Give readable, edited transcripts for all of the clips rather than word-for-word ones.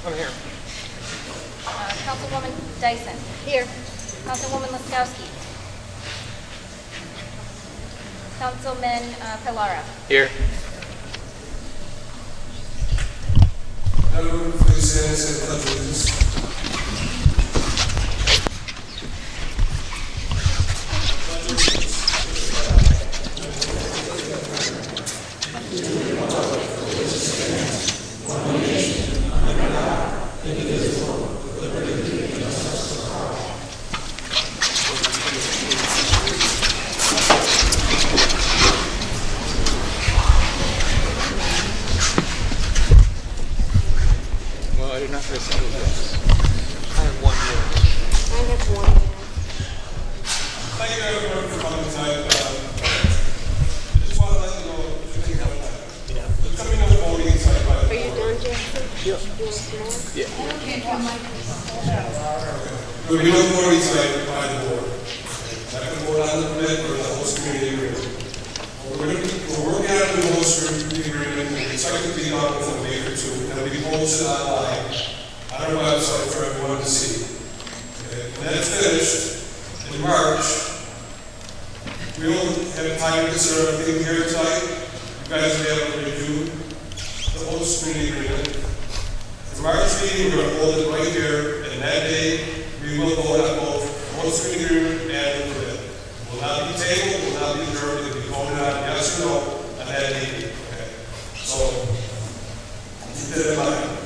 I'm here. Councilwoman Dyson. Here. Councilwoman Laskowski. Councilman Pilara. Here. Everyone, please stand and say the pledge of allegiance. Well, I did not receive this. I have one here. I have one. Thank you everyone for coming tonight. I just want to let you know there's going to be no voting tonight. Are you done, Jackson? Yeah. You want some more? Yeah. There will be no voting tonight by the board. Not going to vote on the permit or the host community agreement. We're working out the host community agreement. We expect it to be done within a week or two. And it'll be posted online on our website for everyone to see. Okay. When that's finished, in March, we will have time to consider everything here tonight. You guys will be able to review the host community agreement. The March meeting, we're going to hold it right here, and that day, we will vote on both the host community agreement and the permit. It will not be tabled, it will not be adjourned, it will be voted on yes or no on that meeting. Okay. So, keep that in mind.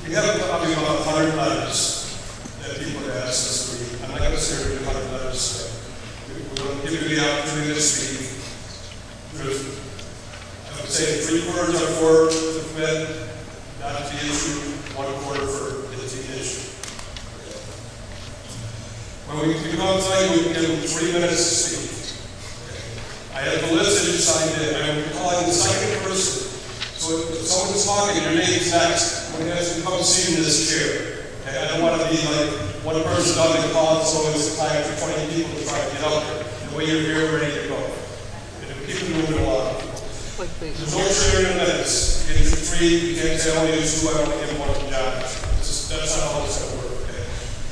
We have probably about 100 letters that people have asked us to read. I'm not going to say we're going to 100 letters. We're going to give you the opportunity to speak. There's, I would say 3/4 are for the permit, not to be issued, 1/4 for it to be issued. When we come outside, we give them 3 minutes to speak. I have the list that you signed in. I'm calling the second person. So if someone's talking, your name's next. I'm going to ask you to come see in this chair. Okay? I don't want to be like one person on the call, so it's time for 20 people to try to get up there. The way you're here, ready to go. And keep it moving along. There's no sharing in minutes. You get 3, you can't say I only use 2, I only give 1 job. That's not how it's going to work. Okay?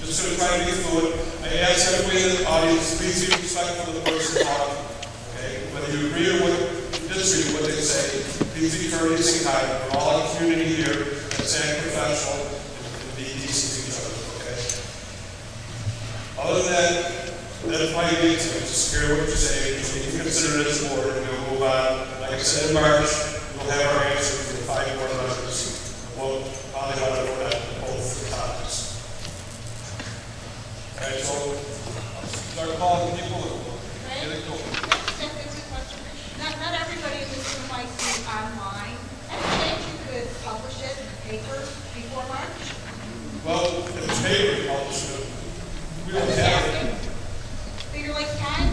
Just going to try to get through it. I ask everybody in the audience, please be respectful of the person talking. Okay? Whether you agree or disagree with what they say, please be courteous and kind. We're all in the community here. Let's act professional and be decent to each other. Okay? Other than that, that's why you need to just hear what you say. You can consider it as a board, and we'll move on. Like I said, in March, we'll have our answer for the 5 board members. We'll probably want to vote on both the topics. All right, so start calling people and get it going. Not everybody in this room might be online. I think you could publish it in the paper before March. Well, if it's paper, I'll just we don't have it. Figure like time?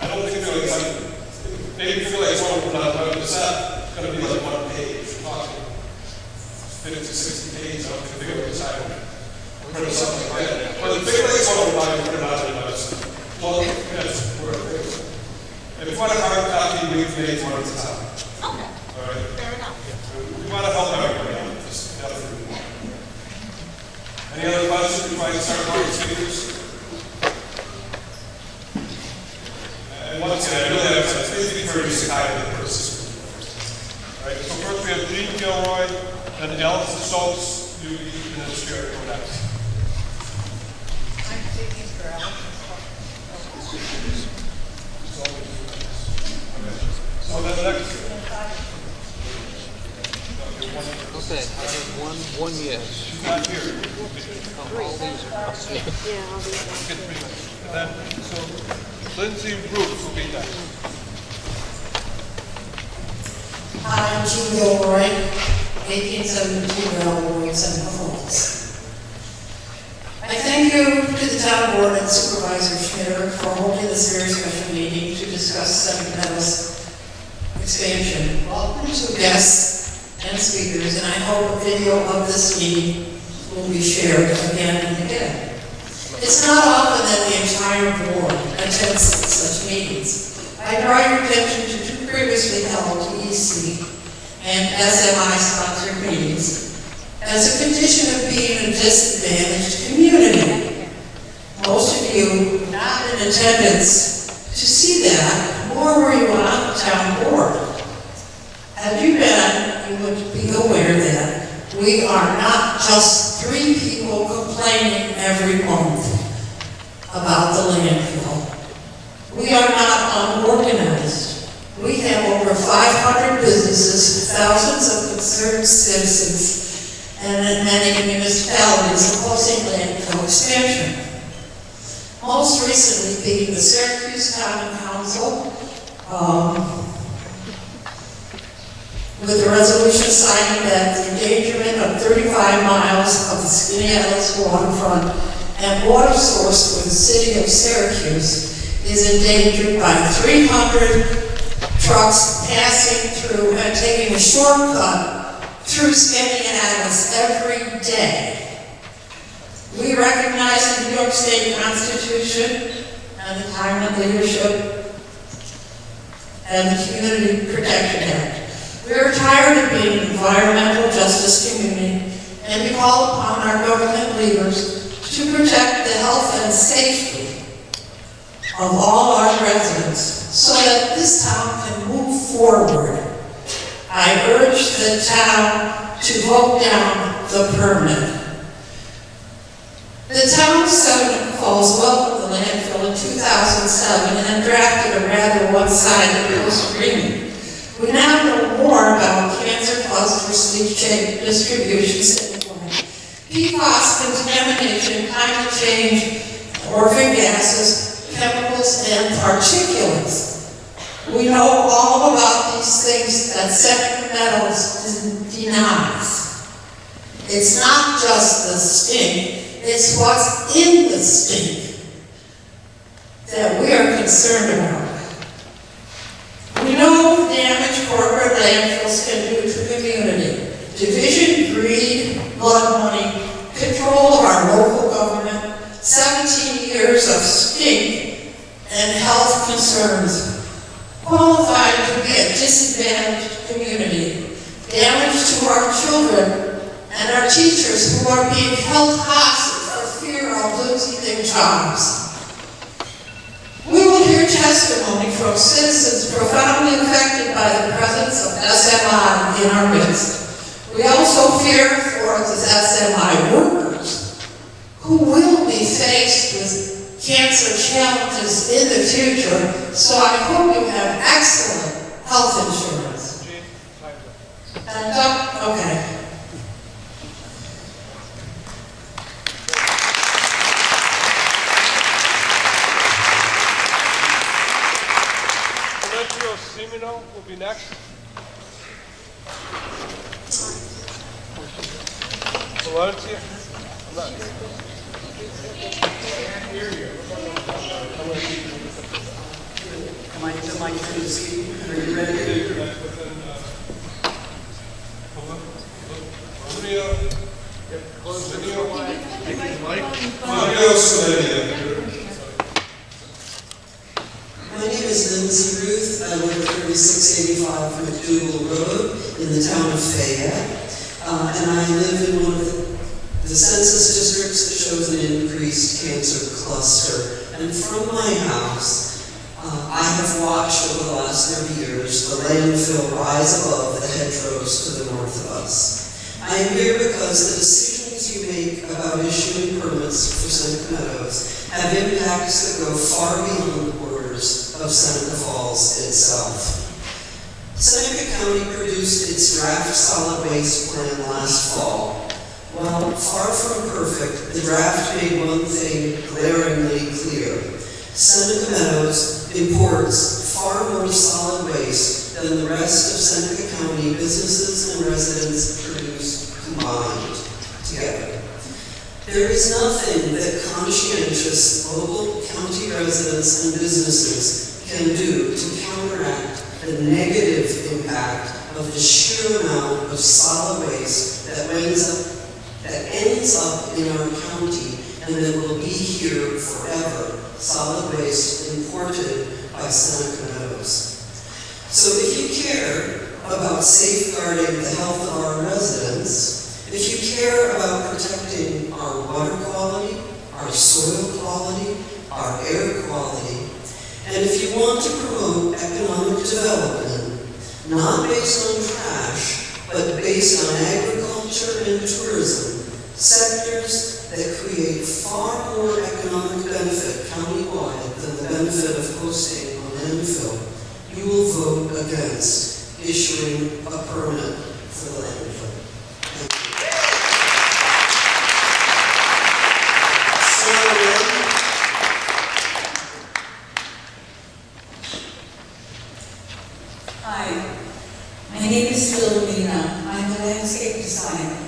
I don't think they're like, maybe feel like someone put on the set, it's going to be like 1 page. We're talking 50, 60 pages. I don't think they're going to time print something like that. But the big like someone would like to put it on their notes. Well, yes, we're if you want a hard copy, we can make one at a time. Okay. All right? Fair enough. We want to help everybody out with this. Any other questions before I start calling speakers? And once again, I really have to please be courteous to kind of the person. All right, so first we have Gene Gilroy, then Allison Schultz, you in this chair, go next. I'm speaking for Alex. So then next. Okay, I have one yes. She's not here. All these are us. Yeah, I'll do that. Get 3 minutes. And then, so Lindsay Brooks will be next. Hi, I'm Jean Gilroy, 1872 Railroad, Seneca Falls. I thank you to the town board and Supervisor Schmitter for holding this very special meeting to discuss Seneca's expansion. Welcome to guests and speakers, and I hope a video of this meeting will be shared again and again. It's not often that the entire board attends such meetings. I draw your attention to 2 previously held EEC City and SMI-sponsored meetings as a condition of being a disadvantaged community. Most of you not in attendance to see that, nor were you on the town board. Had you been, you would be aware that we are not just 3 people complaining every month about the landfill. We are not unorganized. We have over 500 businesses, thousands of concerned citizens, and in many municipalities opposing landfill expansion. Most recently being the Syracuse Common Council, with a resolution signing that the endangerment of 35 miles of the Skaneateles waterfront and water source for the city of Syracuse is endangered by 300 trucks passing through and taking a shortcut through Skaneateles every day. We recognize the New York State Constitution and the Climate Leadership and the Community Protection Act. We are tired of being an environmental justice community, and we call upon our government leaders to protect the health and safety of all our residents so that this town can move forward. I urge the town to vote down the permit. The town of Seneca Falls welcomed the landfill in 2007 and drafted a rather one-sided post-agreement. We now know more about cancer clusters, leachate distribution statewide, PFAS contamination, climate change, orphan gases, chemicals, and particulates. We know all about these things that Seneca Metals denies. It's not just the stink, it's what's in the stink that we are concerned about. We know the damage corporate landfills can do to the community. Division, greed, blood money, control of our local government, 17 years of stink, and health concerns. Qualified to be a disadvantaged community. Damage to our children and our teachers who are being held hostage for fear of losing their jobs. We will hear testimony from citizens profoundly affected by the presence of SMI in our midst. We also fear for the SMI workers who will be faced with cancer challenges in the future, so I hope you have excellent health insurance. Okay. Will be next. Valencia. Is it my turn to speak? Are you ready? My name is Lindsay Ruth. I live at 3685 McDougal Road in the town of Fayette. And I live in one of the census districts that shows an increased cancer cluster. And from my house, I have watched over the last 30 years the landfill rise above the hedgerows to the north of us. I am here because the decisions you make about issuing permits for Seneca Meadows have impacts that go far beyond the borders of Seneca Falls itself. Seneca County produced its draft solid waste plan last fall. While far from perfect, the draft made one thing glaringly clear. Seneca Meadows imports far more solid waste than the rest of Seneca County businesses and residents produce combined together. There is nothing that conscientious local county residents and businesses can do to counteract the negative impact of the sheer amount of solid waste that ends up in our county and that will be here forever, solid waste imported by Seneca Meadows. So if you care about about safeguarding the health of our residents, if you care about protecting our water quality, our soil quality, our air quality, and if you want to promote economic development, not based on trash, but based on agriculture and tourism, sectors that create far more economic benefit countywide than the benefit of hosting a landfill, you will vote against issuing a permit for the landfill. Thank you. Hi, my name is Philomena. I'm a landscape designer.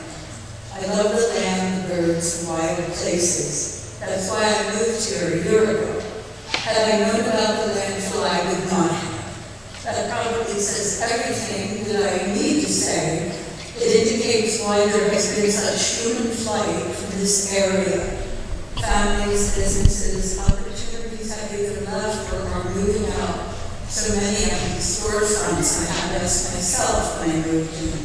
I love the land, the birds, and wild places. That's why I moved here a year ago. Had I known about the landfill, I would not have. That probably says everything that I need to say. It indicates why there has been such human flight from this area. Families, businesses, opportunities have either left or are moving out. So many of these storefronts I had asked myself when I moved in.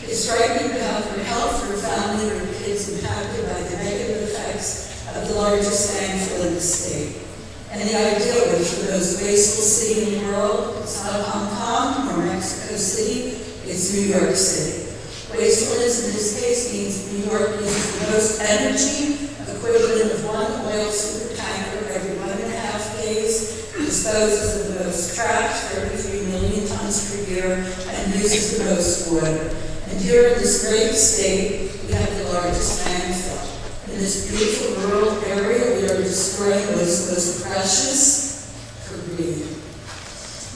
It's striking to have her health, her family, her kids impacted by the negative effects of the largest landfill in the state. And the idea was for the most wasteful city in the world, it's not Hong Kong or Mexico City, it's New York City. Wastefulness in this case means New York uses the most energy, equivalent of one oil supertanker every 1.5 days, disposes of the most trash, 33 million tons per year, and uses the most water. And here in this great state, we have the largest landfill. In this beautiful rural area, we are destroying what is most precious for greed.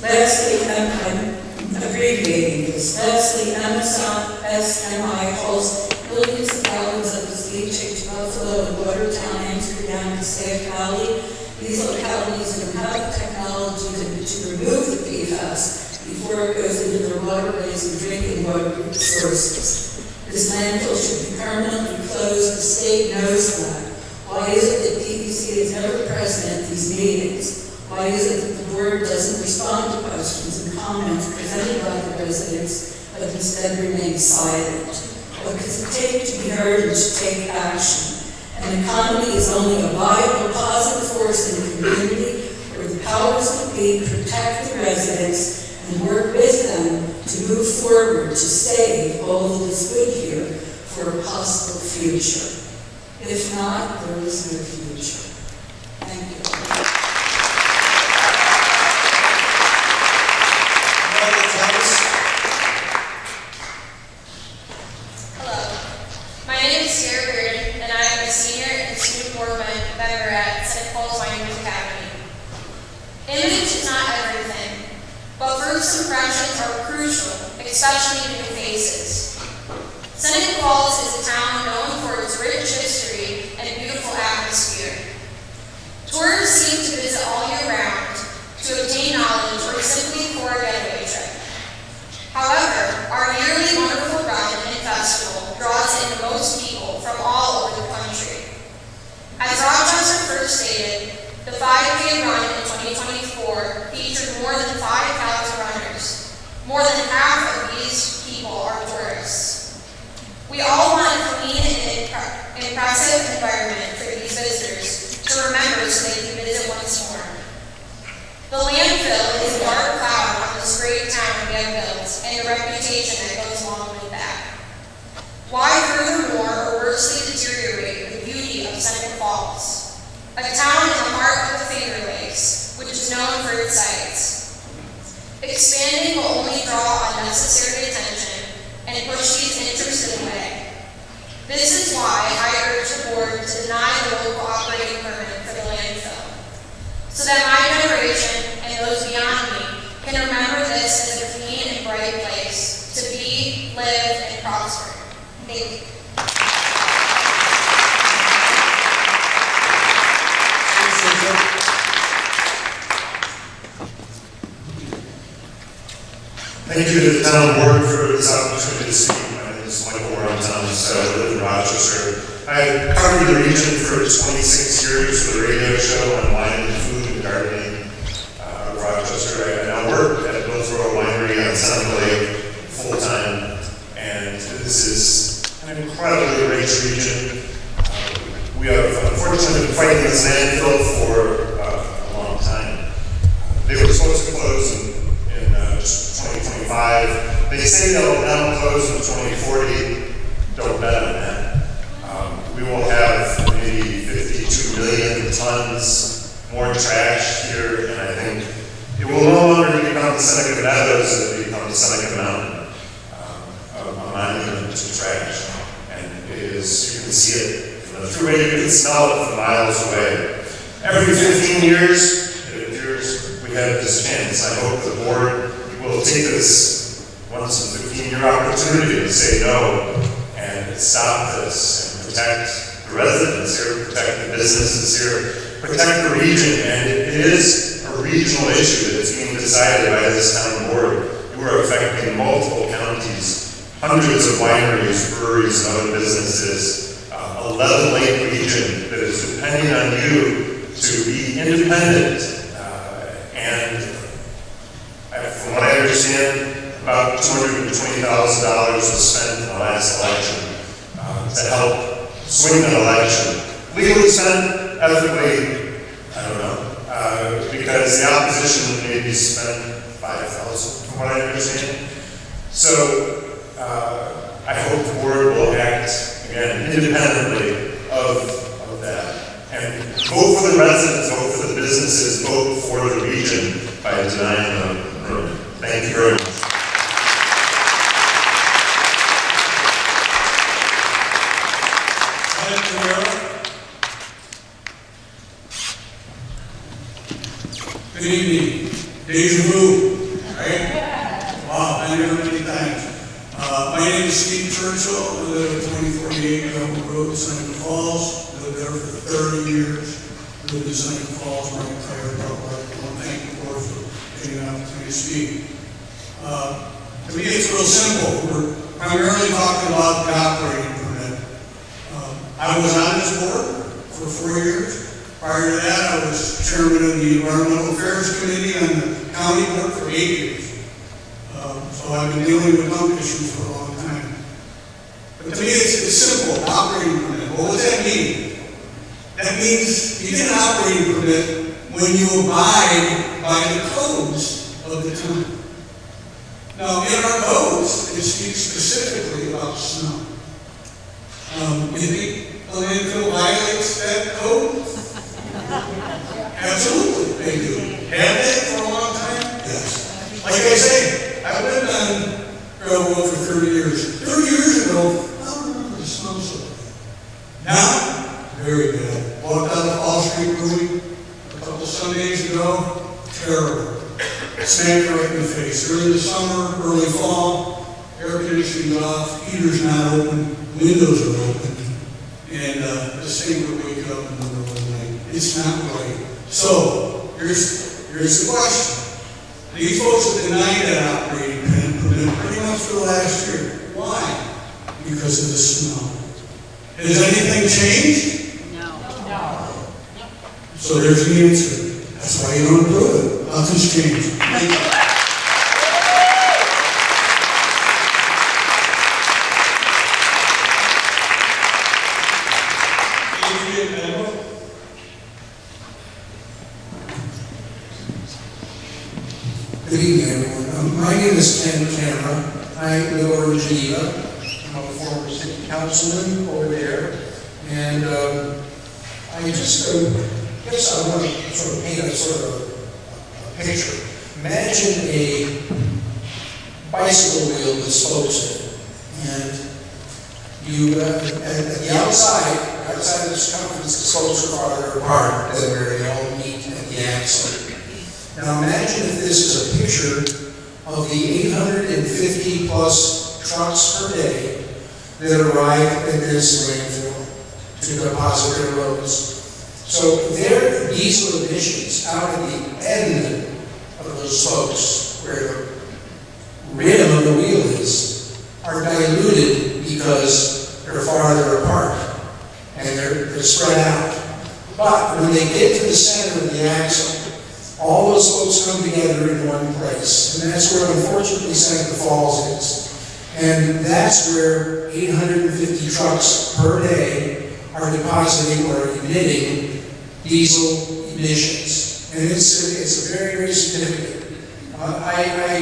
Lastly, I'm abbreviating this. Lastly, Amazon SMI hauls millions of gallons of this leachate to Buffalo and Watertown, Amsterdam, and Safe Valley. These localities don't have the technology to remove the PFAS before it goes into their waterways and drinking water sources. This landfill should be permanently closed. The state knows that. Why is it that PVC is never present at these meetings? Why is it that the board doesn't respond to questions and comments presented by the residents, but instead remains silent? What does it take to be heard and to take action? An economy is only a viable, positive force in a community where the powers that be protect the residents and work with them to move forward, to save all that is good here for a possible future. If not, there is no future. Thank you. Hello, my name is Sarah Bearden, and I am a senior and student board member at Seneca Academy. Image is not everything, but first impressions are crucial, especially new faces. Seneca Falls is a town known for its rich history and beautiful atmosphere. Tourists seem to visit all year round to obtain knowledge or simply for a getaway trip. However, our yearly wonderful run and festival draws in the most people from all over the country. As Rochester first stated, the 5K run in 2024 featured more than 5,000 runners. More than half of these people are tourists. We all want a clean and impressive environment for these visitors to remember so they can visit once more. The landfill is a dark cloud on this great town we have built and the reputation that goes along with that. Why furthermore or worsely deteriorate the beauty of Seneca Falls, a town in the heart of the Finger Lakes, which is known for its sights. Expanding will only draw unnecessary attention and push these interests away. This is why I urge the board to deny the local operating permit for the landfill, so that my generation and those beyond me can remember this as a clean and bright place to be, live, and prosper. Thank you. Thank you to the town board for this opportunity to speak. My name is Michael Warrenton, so I live in Rochester. I covered the region for 26 years for the radio show on wine and food and gardening of Rochester. I now work at Procedural Winery on Seneca Lake this landfill for a long time. They were supposed to close in 2025. They say they'll close in 2040. Don't bet on that. We will have maybe 52 million tons more trash here, and I think it will no longer become the Seneca Meadows, it will become the Seneca Mountain, a monument to trash. And it is, you can see it from the thruway, you can smell it from miles away. Every 15 years, it appears we have this chance. I hope the board will take this once in 15-year opportunity to say no and stop this and protect the residents here, protect the businesses here, protect the region. And it is a regional issue that's being decided by this town board. You are affecting multiple counties, hundreds of wineries, breweries, and other businesses, a level lake region that is depending on you to be independent. And from what I understand, about $220,000 was spent in the last election to help swing an election. Legally spent, ethically, I don't know, because the opposition maybe spent $5,000 from what I understand. So I hope the board will act, again, independently of that. And vote for the residents, vote for the businesses, vote for the region by denying the permit. Thank you very much. Good evening. Deja vu, right? Wow, I never many times. My name is Steve Churchill. I live at 2048 Double Road, Seneca Falls. Lived there for 30 years. Lived in Seneca Falls my entire adult life. I want to thank the board for getting an opportunity to speak. To me, it's real simple. We're primarily talking about the operating permit. I was on this board for 4 years. Prior to that, I was chairman of the Environmental Affairs Committee on the county board for 8 years. So I've been dealing with dump issues for a long time. But to me, it's simple, operating permit. Well, what does that mean? That means you get an operating permit when you abide by the codes of the town. Now, in our codes, it speaks specifically about snow. You think the landfill violates that code? Absolutely, they do. Have they for a long time? Yes. Like I say, I lived on railroad for 30 years. 30 years ago, I don't remember the snow so bad. Now, very bad. Walked out of Fall Street Brewing a couple Sundays ago, terrible. Smacked right in the face. Early summer, early fall, air conditioning's off, heater's not open, windows are open, and this thing would wake up in the middle of the night. It's not right. So, here's the question. These folks have denied that operating permit pretty much for the last year. Why? Because of the snow. Has anything changed? No. So there's the answer. That's why you don't approve it. Nothing's changed. Thank you. Good evening, everyone. My name is Ken Camera. I live over in Geneva. I'm a former city councilman over there. And I just guess I want to sort of paint a picture. Imagine a bicycle wheel with spokes in it. And you, at the outside of the circumference, the spokes are farther apart than where they all meet at the axle. Now imagine if this is a picture of the 850 plus trucks per day that arrive at this landfill to deposit their loads. So their diesel emissions out at the end of those spokes, where the rim of the wheel is, are diluted because they're farther apart and they're spread out. But when they get to the center of the axle, all those spokes come together in one place. And that's where, unfortunately, Seneca Falls is. And that's where 850 trucks per day are depositing or emitting diesel emissions. And it's very, very significant. I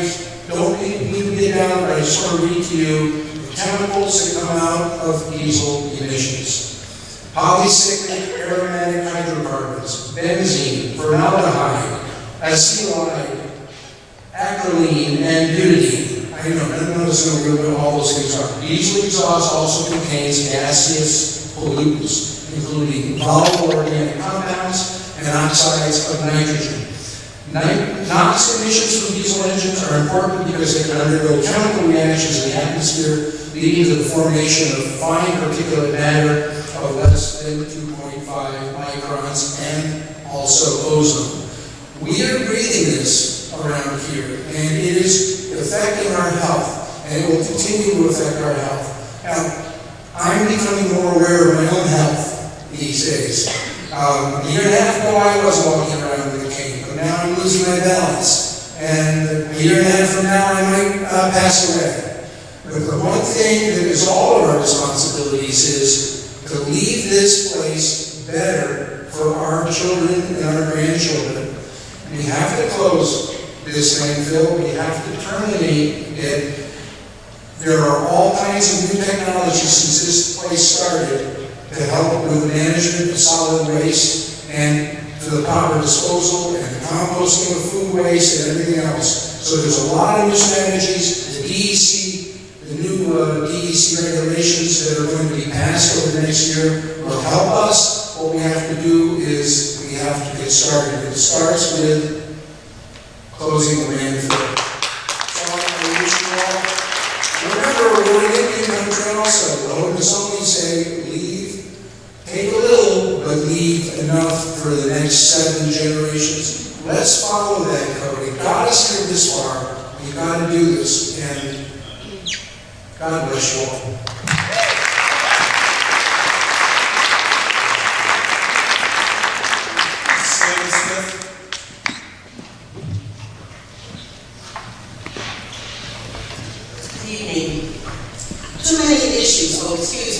don't need to get down, but I just want to read to you the chemicals that come out of diesel emissions. Polycyclic aromatic hydrocarbons, benzene, formaldehyde, acetylide, acrolein, and butadiene. I don't know what all those things are. Diesel exhaust also contains gaseous pollutants, including volatile organic compounds and oxides of nitrogen. NOx emissions from diesel engines are important because they can undergo chemical reactions in the atmosphere, leading to the formation of fine particulate matter of less than 2.5 microns and also ozone. We are breathing this around here, and it is affecting our health, and it will continue to affect our health. Now, I'm becoming more aware of my own health these days. A year and a half ago, I was walking around with a cane, but now I'm losing my balance. And a year and a half from now, I might pass away. But the one thing that is all of our responsibilities is to leave this place better for our children and our grandchildren. We have to close this landfill. We have to terminate it. There are all kinds of new technologies since this place started to help with the management of solid waste and to the proper disposal and the composting of food waste and everything else. So there's a lot of new strategies. The DEC, the new DEC regulations that are going to be passed over the next year will help us. What we have to do is we have to get started. It starts with closing the landfill. So I wish you all, remember, we're in Indian country also. The Holiness only say, take a little, but leave enough for the next 7 generations. Let's follow that code. It got us here this far. We've got to do this, and God bless you all. Good evening. Too many issues,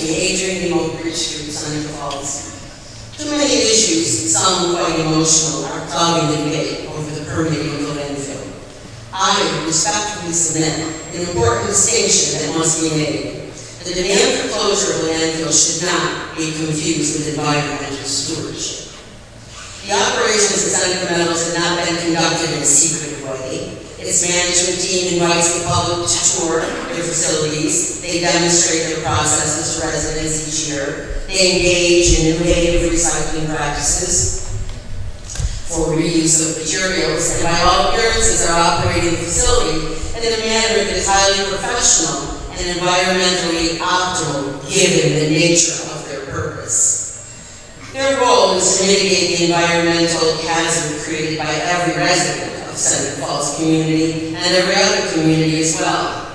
Adrian Emo Bridge Street, Seneca Falls. Too many issues, some quite emotional, are clouding the debate over the permitting of the landfill. I respectfully submit an important distinction that must be made. The demand for closure of the landfill should not be confused with environmental stewardship. The operations at Seneca Meadows have not been conducted in a secretive way. Its management team invites the public to tour their facilities. They demonstrate their processes to residents each year. They engage in innovative recycling practices for reuse of materials, and by all appearances are operating the facility in a manner that is highly professional and environmentally optimal given the nature of their purpose. Their role is to mitigate the environmental hazard created by every resident of Seneca Falls community and every other community as well.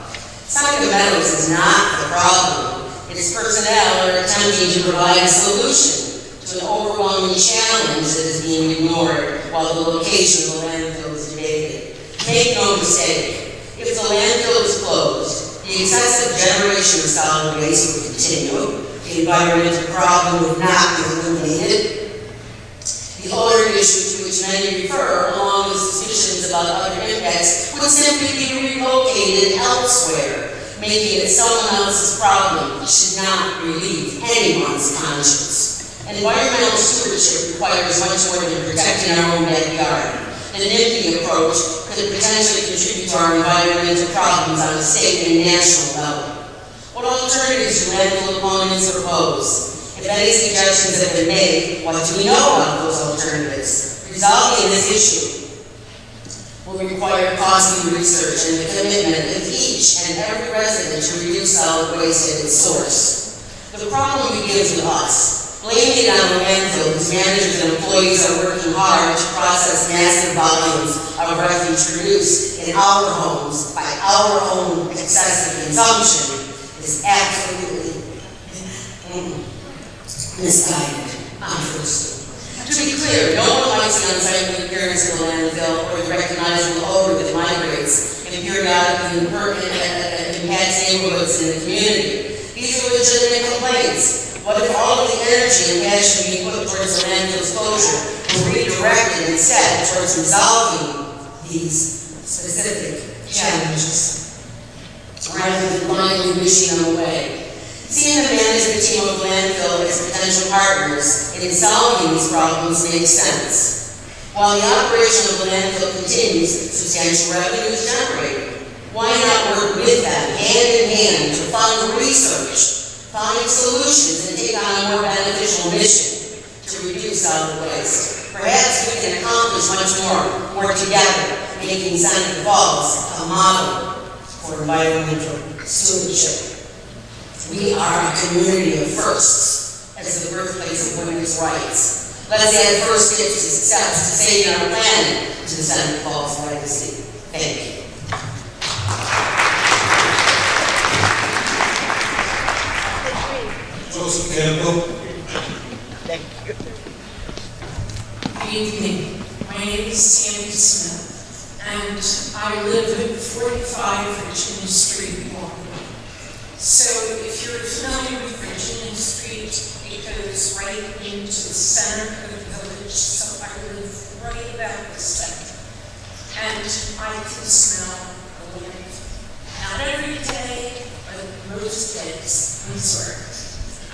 Seneca Meadows is not the problem. Its personnel are attempting to provide a solution to an overwhelming challenge that is being ignored while the location of the landfill is debated. Make no mistake, if the landfill is closed, the excessive generation of solid waste will continue, the environmental problem would not be eliminated. The other issue to which many refer, along with suspicions about other impacts, would simply be relocated elsewhere, making it someone else's problem should not relieve anyone's conscience. Environmental stewardship requires much more than protecting our own backyard. The NIMBY approach could potentially contribute to our environmental problems on a state and national level. What alternatives do landfill opponents propose? If any suggestions have been made, what do we know about those alternatives? Resolving this issue will require costly research and the commitment of each and every resident to reduce solid waste at its source. The problem begins with us. Blaming it on the landfill whose managers and employees are working hard to process massive volumes of refuse produced in our homes by our own excessive consumption is absolutely misguided, unforeseen. To be clear, no one likes the unsightly appearance of the landfill or the recognizable odor that migrates and periodically impacts neighborhoods in the community. These are legitimate complaints. What if all of the energy and passion being put towards the landfill's closure were redirected instead towards resolving these specific challenges, rather than blindly wishing them away? Seeing the management team of landfill as potential partners in solving these problems makes sense. While the operation of the landfill continues, substantial revenue is generated. Why not work with them, hand in hand, to fund research, find solutions, and take on a more beneficial mission to reduce solid waste? Perhaps we can accomplish much more together, making Seneca Falls a model for environmental stewardship. We are a community of firsts as the birthplace of women's rights. Let's add first steps to saving our planet to the Seneca Falls legacy. Thank you. Joseph Campbell. Thank you. Good evening. My name is Sandy Smith, and I live at 45 Virginia Street, Walker. So if you're familiar with Virginia Street, it goes right into the center of the village, so I live right about the center. And I can smell the wind. Not every day, but most days, I'm sorry.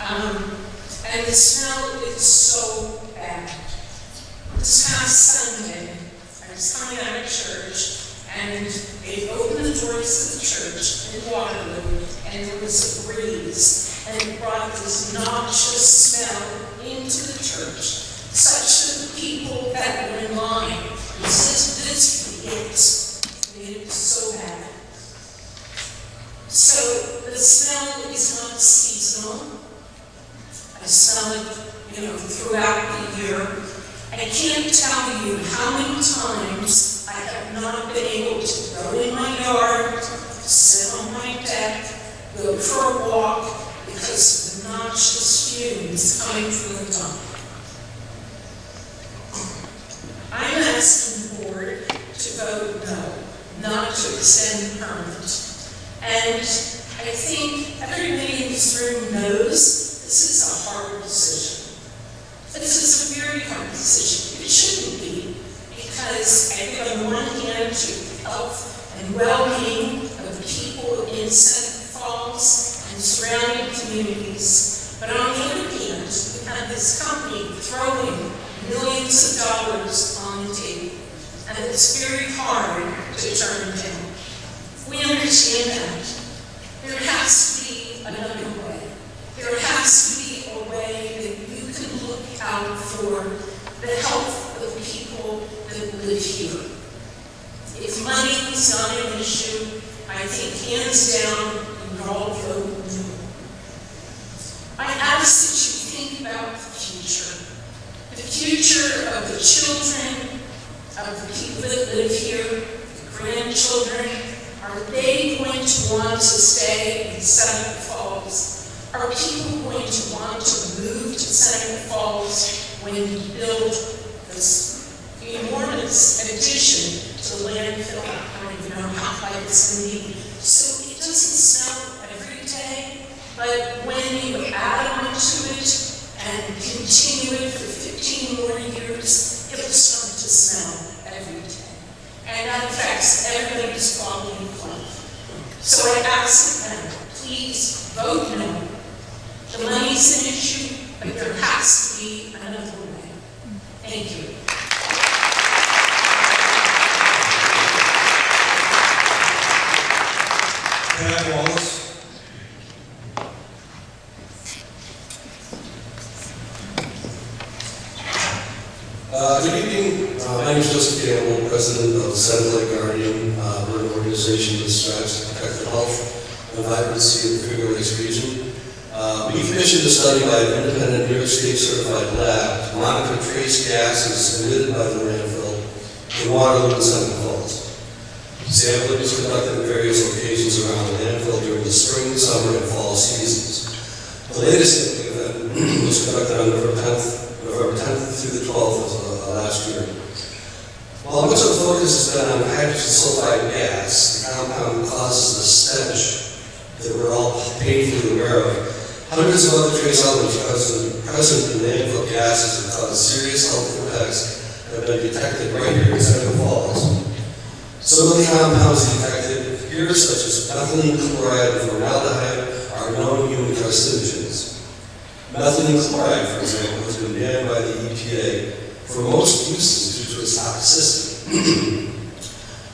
And the smell is so bad. This past Sunday, I was coming out of church, and they opened the doors of the church in Waterloo, and there was a breeze, and it brought this noxious smell into the church, such that the people that were in line resisted it. It was so bad. So the smell is not seasonal. I smell it, throughout the year. I can't tell you how many times I have not been able to go in my yard, sit on my deck, go for a walk because of the noxious fumes coming from the dump. I'm asking the board to vote no, not to extend the permit. And I think everybody in this room knows this is a hard decision. This is a very hard decision. It shouldn't be, because I think on the one hand, to the health and well-being of the people in Seneca Falls and surrounding communities, but on the other hand, we have this company throwing millions of dollars on the table, and it's very hard to turn down. We understand that. There has to be another way. There has to be a way that you can look out for the health of the people that live here. If money is not an issue, I think hands down, you would all vote no. I ask that you think about the future of the children, of the people that live here, the grandchildren. Are they going to want to stay in Seneca Falls? Are people going to want to move to Seneca Falls when you build this enormous addition to the landfill? I don't even know how high it's going to be. So it doesn't smell every day, but when you add on to it and continue it for 15 more years, it will start to smell every day. And that affects everybody's quality of life. So I ask them, please vote no. The money's an issue, but there has to be another way. Thank you. Pat Wallace. Good evening. My name is Joseph Campbell, president of the Seneca Guardian, we're an organization that strives to protect the health and vibrancy of the Figure Lakes region. We commissioned a study by an independent New York State certified lab to monitor trace gases emitted by the landfill in Waterloo and Seneca Falls. Sampling was conducted at various locations around the landfill during the spring, summer, and fall seasons. The latest sampling event was conducted on November 10th through the 12th of last year. While much of the focus has been on hydrogen sulfide gas, the compound causes the stench that we're all painfully aware of. Hundreds of other trace elements present in landfill gases that cause serious health impacts have been detected right here in Seneca Falls. Some of the compounds detected here, such as methylene chloride and formaldehyde, are known human carcinogens. Methylene chloride, for example, has been banned by the EPA for most uses due to its toxicity.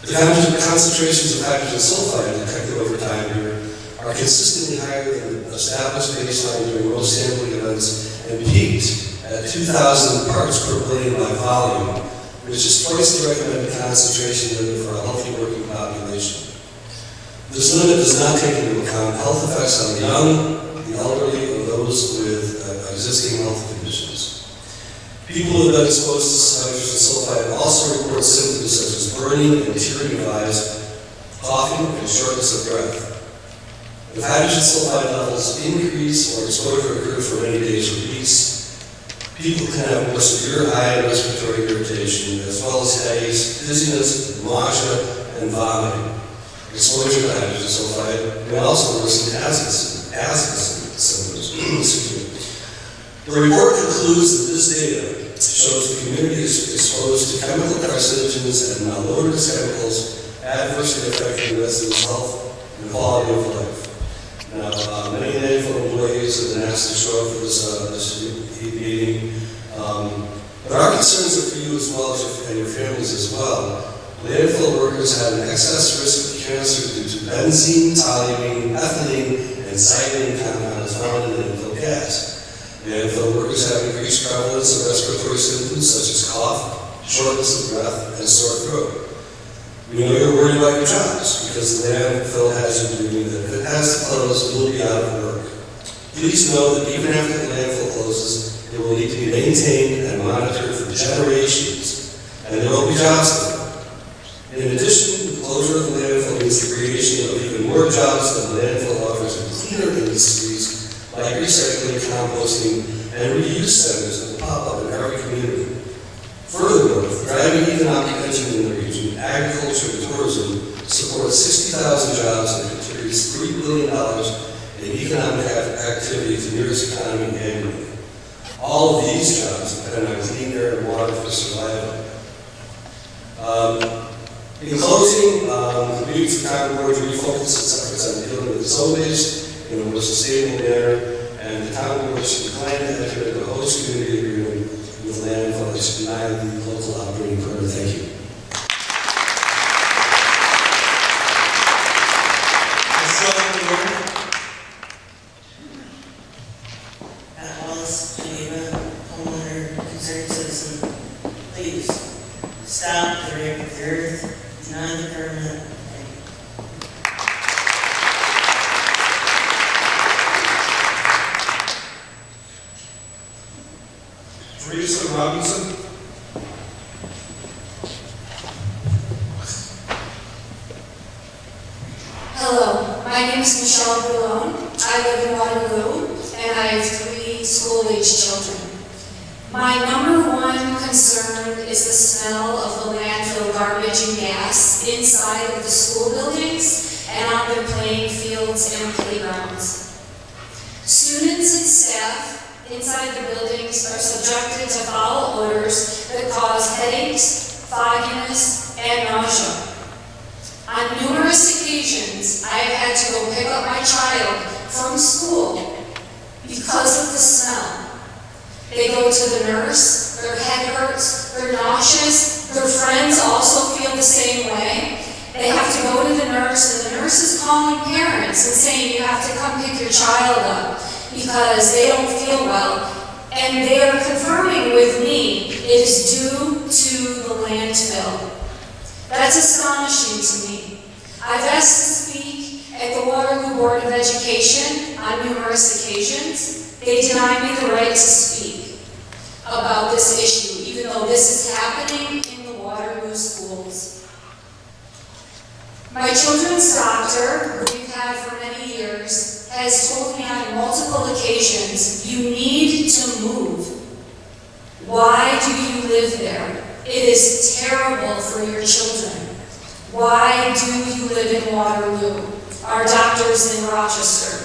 The concentrations of hydrogen sulfide detected over time here are consistently higher than the established baseline during most sampling events and peaked at 2,000 parts per billion by volume, which is twice the recommended concentration limit for a healthy working population. This limit does not take into account health effects on the young, the elderly, or those with existing health conditions. People who have been exposed to hydrogen sulfide also report symptoms such as burning and tearing of eyes, coughing, and shortness of breath. If hydrogen sulfide levels increase or exposure occurs for many days or weeks, people can have more severe eye and respiratory irritation, as well as headaches, dizziness, nausea, and vomiting. Exposure to hydrogen sulfide may also worsen asthma symptoms. The report concludes that this data shows the community is exposed to chemical carcinogens and malodorous chemicals adversely affecting residents' health and quality of life. Now, many landfill employees have been asked to show up for this meeting, but our concerns are for you as well as your families as well. Landfill workers have an excess risk of cancer due to benzene, toluene, ethylene, and xylene compounds found in landfill gas. Landfill workers have increased prevalence of respiratory symptoms such as cough, shortness of breath, and sore throat. We know you're worried about your jobs because the landfill has you believing that if it has to close, you will be out of work. Please know that even after the landfill closes, it will need to be maintained and monitored for generations, and there will be jobs there. In addition, the closure of the landfill means the creation of even more jobs than the landfill offers in cleaner industries like recycling, composting, and reuse centers that will pop up in every community. Furthermore, driving economic engine in the region, agriculture and tourism supports 60,000 jobs and contributes $3 billion in economic activity to the nearest economy annually. All of these jobs depend on clean air and water for survival. In closing, the community for Concord Board refocus its efforts on dealing with zone-based in a more sustainable manner, and the Concord Board should decline to enter into a host community agreement with landfill that should deny the local operating permit. Thank you. Wallace, Geneva, homeowner, concerned citizen, please stop the rape of the earth, deny the permit. Teresa Robinson. Hello, my name is Michelle Boulone. I live in Waterloo, and I have 3 school-age children. My number one concern is the smell of the landfill garbage and gas inside of the school buildings and on their playing fields and playgrounds. Students and staff inside the buildings are subjected to foul odors that cause headaches, fogginess, and nausea. On numerous occasions, I have had to go pick up my child from school because of the smell. They go to the nurse, their head hurts, they're nauseous, their friends also feel the same way. They have to go to the nurse, and the nurse is calling parents and saying you have to come pick your child up because they don't feel well. And they are confirming with me it is due to the landfill. That's astonishing to me. I've asked to speak at the Waterloo Board of Education on numerous occasions. They deny me the right to speak about this issue, even though this is happening in the Waterloo schools. My children's doctor, who we've had for many years, has told me on multiple occasions, you need to move. Why do you live there? It is terrible for your children. Why do you live in Waterloo? Our doctor's in Rochester.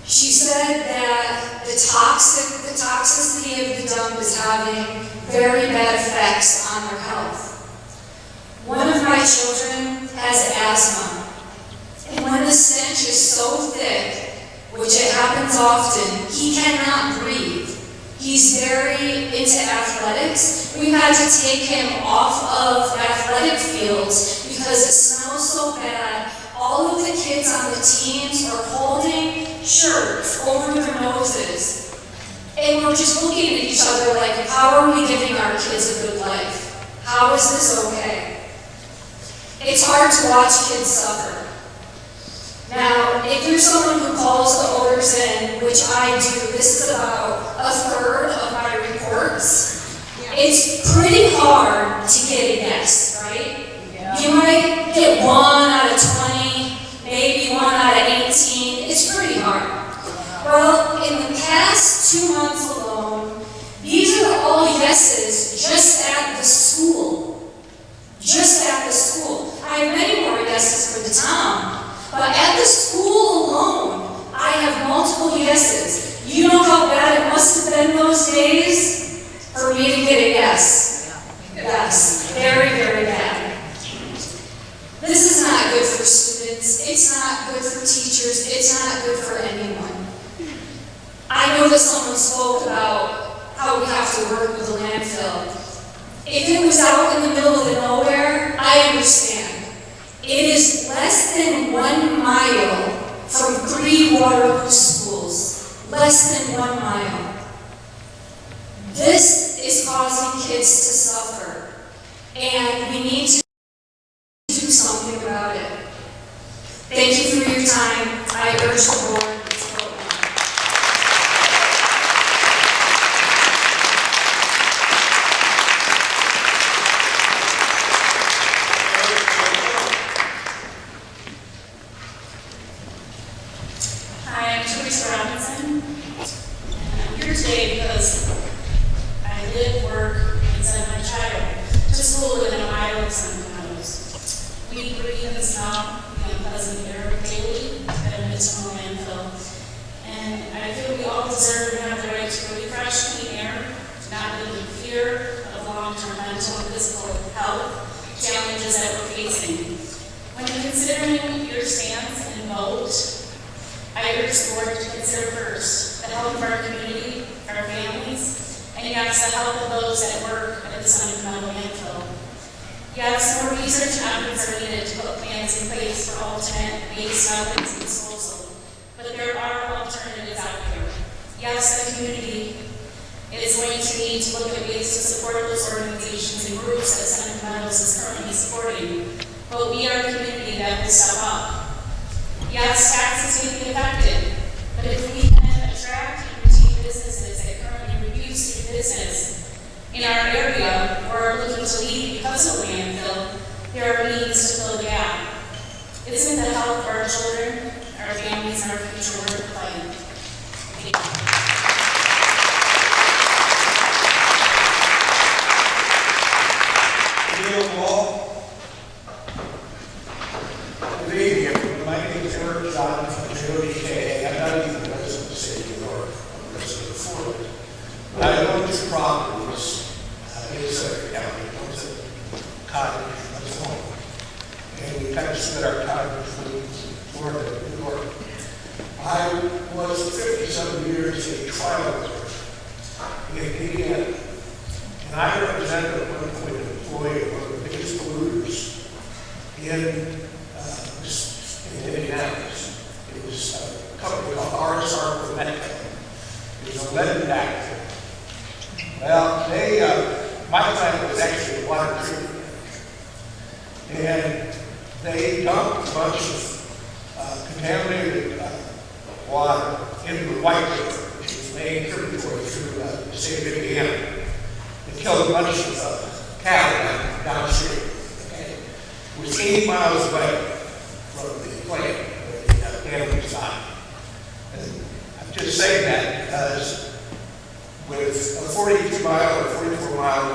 She said that the toxicity of the dump is having very bad effects on their health. One of my children has asthma, and when the stench is so thick, which it happens often, he cannot breathe. He's very into athletics. We've had to take him off of athletic fields because it smells so bad. All of the kids on the teams are holding shirts over their noses. And we're just looking at each other like, how are we giving our kids a good life? How is this okay? It's hard to watch kids suffer. Now, if you're someone who calls the odors in, which I do, this is about a third of my reports, it's pretty hard to get a yes, right? You might get 1 out of 20, maybe 1 out of 18. It's pretty hard. Well, in the past 2 months alone, these are all yeses just at the school. Just at the school. I have many more yeses for the town, but at the school alone, I have multiple yeses. You know how bad it must have been those days for me to get a yes? Yes, very, very bad. This is not good for students, it's not good for teachers, it's not good for anyone. I know that someone spoke about how we have to work with the landfill. If it was out in the middle of the nowhere, I understand. It is less than 1 mile from 3 Waterloo schools. Less than 1 mile. This is causing kids to suffer, and we need to do something about it. Thank you for your time. I urge the board to vote no. Hi, I'm Teresa Robinson. I'm here today because I live, work, and send my child to school within a mile of Seneca. We breathe and smell the unpleasant air daily at a municipal landfill. And I feel we all deserve and have the right to breathe fresh, clean air, to not live in fear of long-term mental and physical health challenges that we're facing. When considering your stance and vote, I urge the board to consider first the health of our community, our families, and yes, the health of those that work at the Seneca landfill. Yes, more research and efforts are needed to put plans in place for alternate waste methods and disposal, but there are alternatives out there. Yes, the community is going to need to look at ways to support those organizations and groups that Seneca is currently supporting, but we are a community that will step up. Yes, taxes may be affected, but if we can attract and retain businesses that currently refuse to do business in our area or are looking to leave because of the landfill, there are means to fill the gap. Isn't the health of our children, our families, and our future worth the fight? Thank you. Good evening, everyone. My name is Eric John from JODK. I'm not even a resident of the city of New York, I'm a resident of Florida. But I own this property, which is Seneca County, owns a cottage, owns a home. And we kind of split our time between Florida and New York. I was 57 years a trial lawyer in Indiana. And I represented at one point an employee of one of the biggest polluters in Indianapolis. It was a company called RSR Seneca. It was a lead factory. Well, my plant was actually a water treatment plant. And they dumped a bunch of contaminated water into the White River, which was the main tributary through the state of Indiana. It killed a bunch of cattle downstream. Okay? It was 80 miles away from the plant where the dam reside. And I'm just saying that because with a 42-mile or 44-mile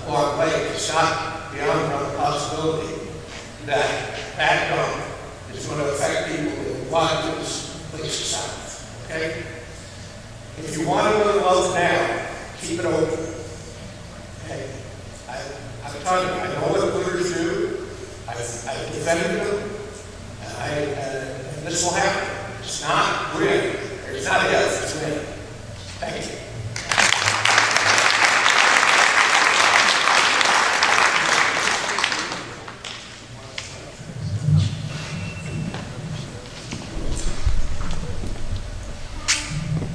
long lake, it's not beyond the possibility that that dump is going to affect people in a lot of places south. closed now, keep it open. Okay? I'm telling you, I know what polluters do. I've defended them. And this will happen. It's not when. It's not if, it's when. Thank you.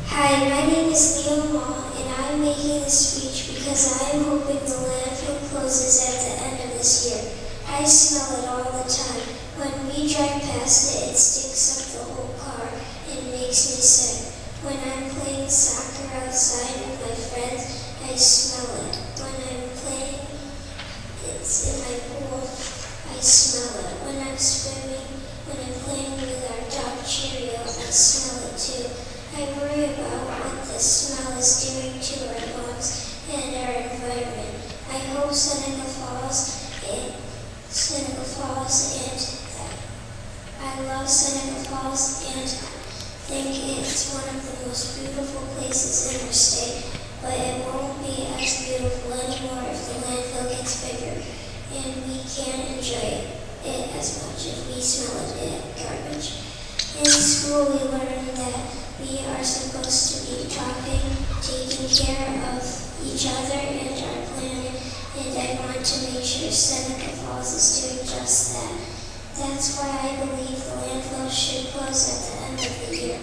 Hi, my name is Leo Mall, and I'm making this speech because I am hoping the landfill closes at the end of this year. I smell it all the time. When we drive past it, it stinks up the whole car and makes me sick. When I'm playing soccer outside with my friends, I smell it. When I'm playing, it's in my pool, I smell it. When I'm swimming, when I'm playing with our dog Cheerio, I smell it too. I worry about what the smell is doing to our lungs and our environment. I hope Seneca Falls and I love Seneca Falls and think it's one of the most beautiful places in our state, but it won't be as beautiful anymore if the landfill gets bigger and we can't enjoy it as much if we smell it garbage. In school we learned that we are supposed to be talking, taking care of each other and our planet, and I want to make sure Seneca Falls is doing just that. That's why I believe the landfill should close at the end of the year.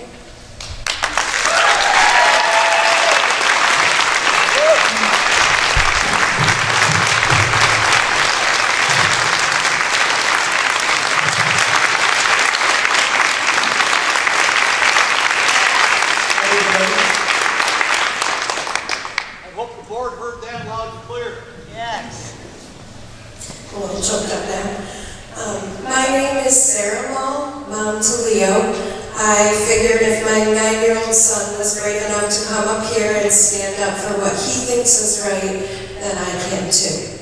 I hope the board heard that loud and clear. Yes. A little choked up now. My name is Sarah Mall, mom to Leo. I figured if my 9-year-old son was brave enough to come up here and stand up for what he thinks is right, then I can too.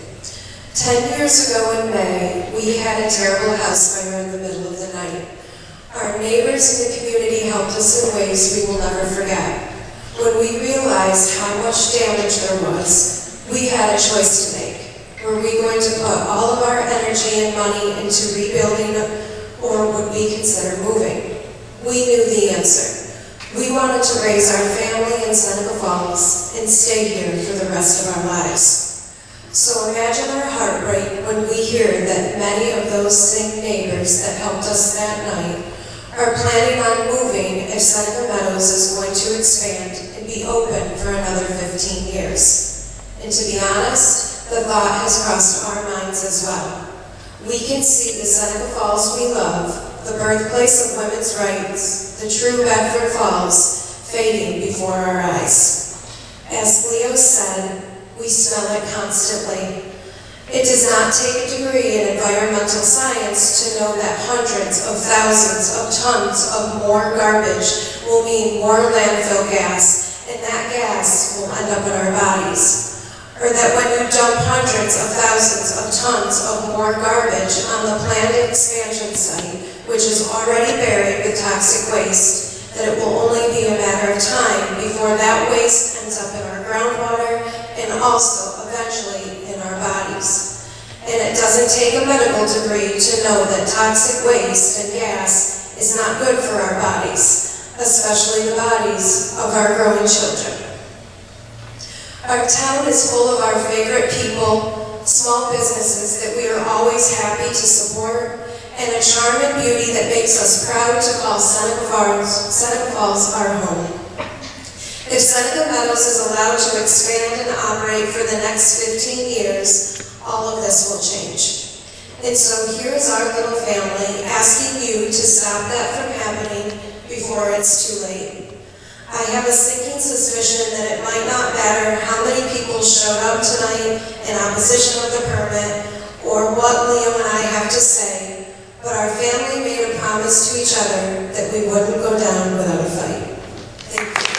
10 years ago in May, we had a terrible house fire in the middle of the night. Our neighbors in the community helped us in ways we will never forget. When we realized how much damage there was, we had a choice to make. Were we going to put all of our energy and money into rebuilding, or would we consider moving? We knew the answer. We wanted to raise our family in Seneca Falls and stay here for the rest of our lives. So imagine our heartbreak when we hear that many of those same neighbors that helped us that night are planning on moving if Seneca Meadows is going to expand and be open for another 15 years. And to be honest, the thought has crossed our minds as well. We can see the Seneca Falls we love, the birthplace of women's rights, the true Bedford Falls, fading before our eyes. As Leo said, we smell it constantly. It does not take a degree in environmental science to know that hundreds of thousands of tons of more garbage will mean more landfill gas, and that gas will end up in our bodies. Or that when you dump hundreds of thousands of tons of more garbage on the planned expansion site, which is already buried with toxic waste, that it will only be a matter of time before that waste ends up in our groundwater and also eventually in our bodies. And it doesn't take a medical degree to know that toxic waste and gas is not good for our bodies, especially the bodies of our growing children. Our town is full of our favorite people, small businesses that we are always happy to support, and a charm and beauty that makes us proud to call Seneca Falls our home. If Seneca Meadows is allowed to expand and operate for the next 15 years, all of this will change. And so here is our little family asking you to stop that from happening before it's too late. I have a sinking suspicion that it might not matter how many people showed up tonight in opposition of the permit or what Leo and I have to say, but our family made a promise to each other that we wouldn't go down without a fight. Thank you.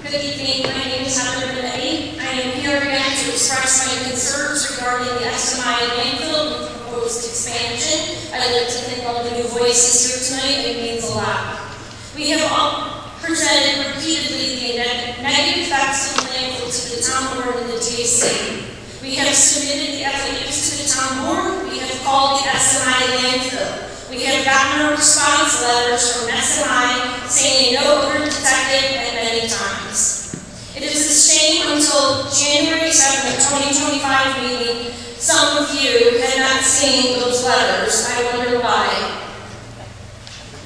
Good evening, my name is Heather Benetti. I am here again to express my concerns regarding the SMI landfill and the proposed expansion. I'd like to thank all the new voices here tonight. It means a lot. We have all presented repeatedly the negative effects of the landfill to the town board and the DAC. We have submitted the FAQs to the town board. We have called the SMI landfill. We have gotten response letters from SMI saying no odor detected at many times. It is a shame until January 7th, 2025 meeting, some of you had not seen those letters. I wonder why.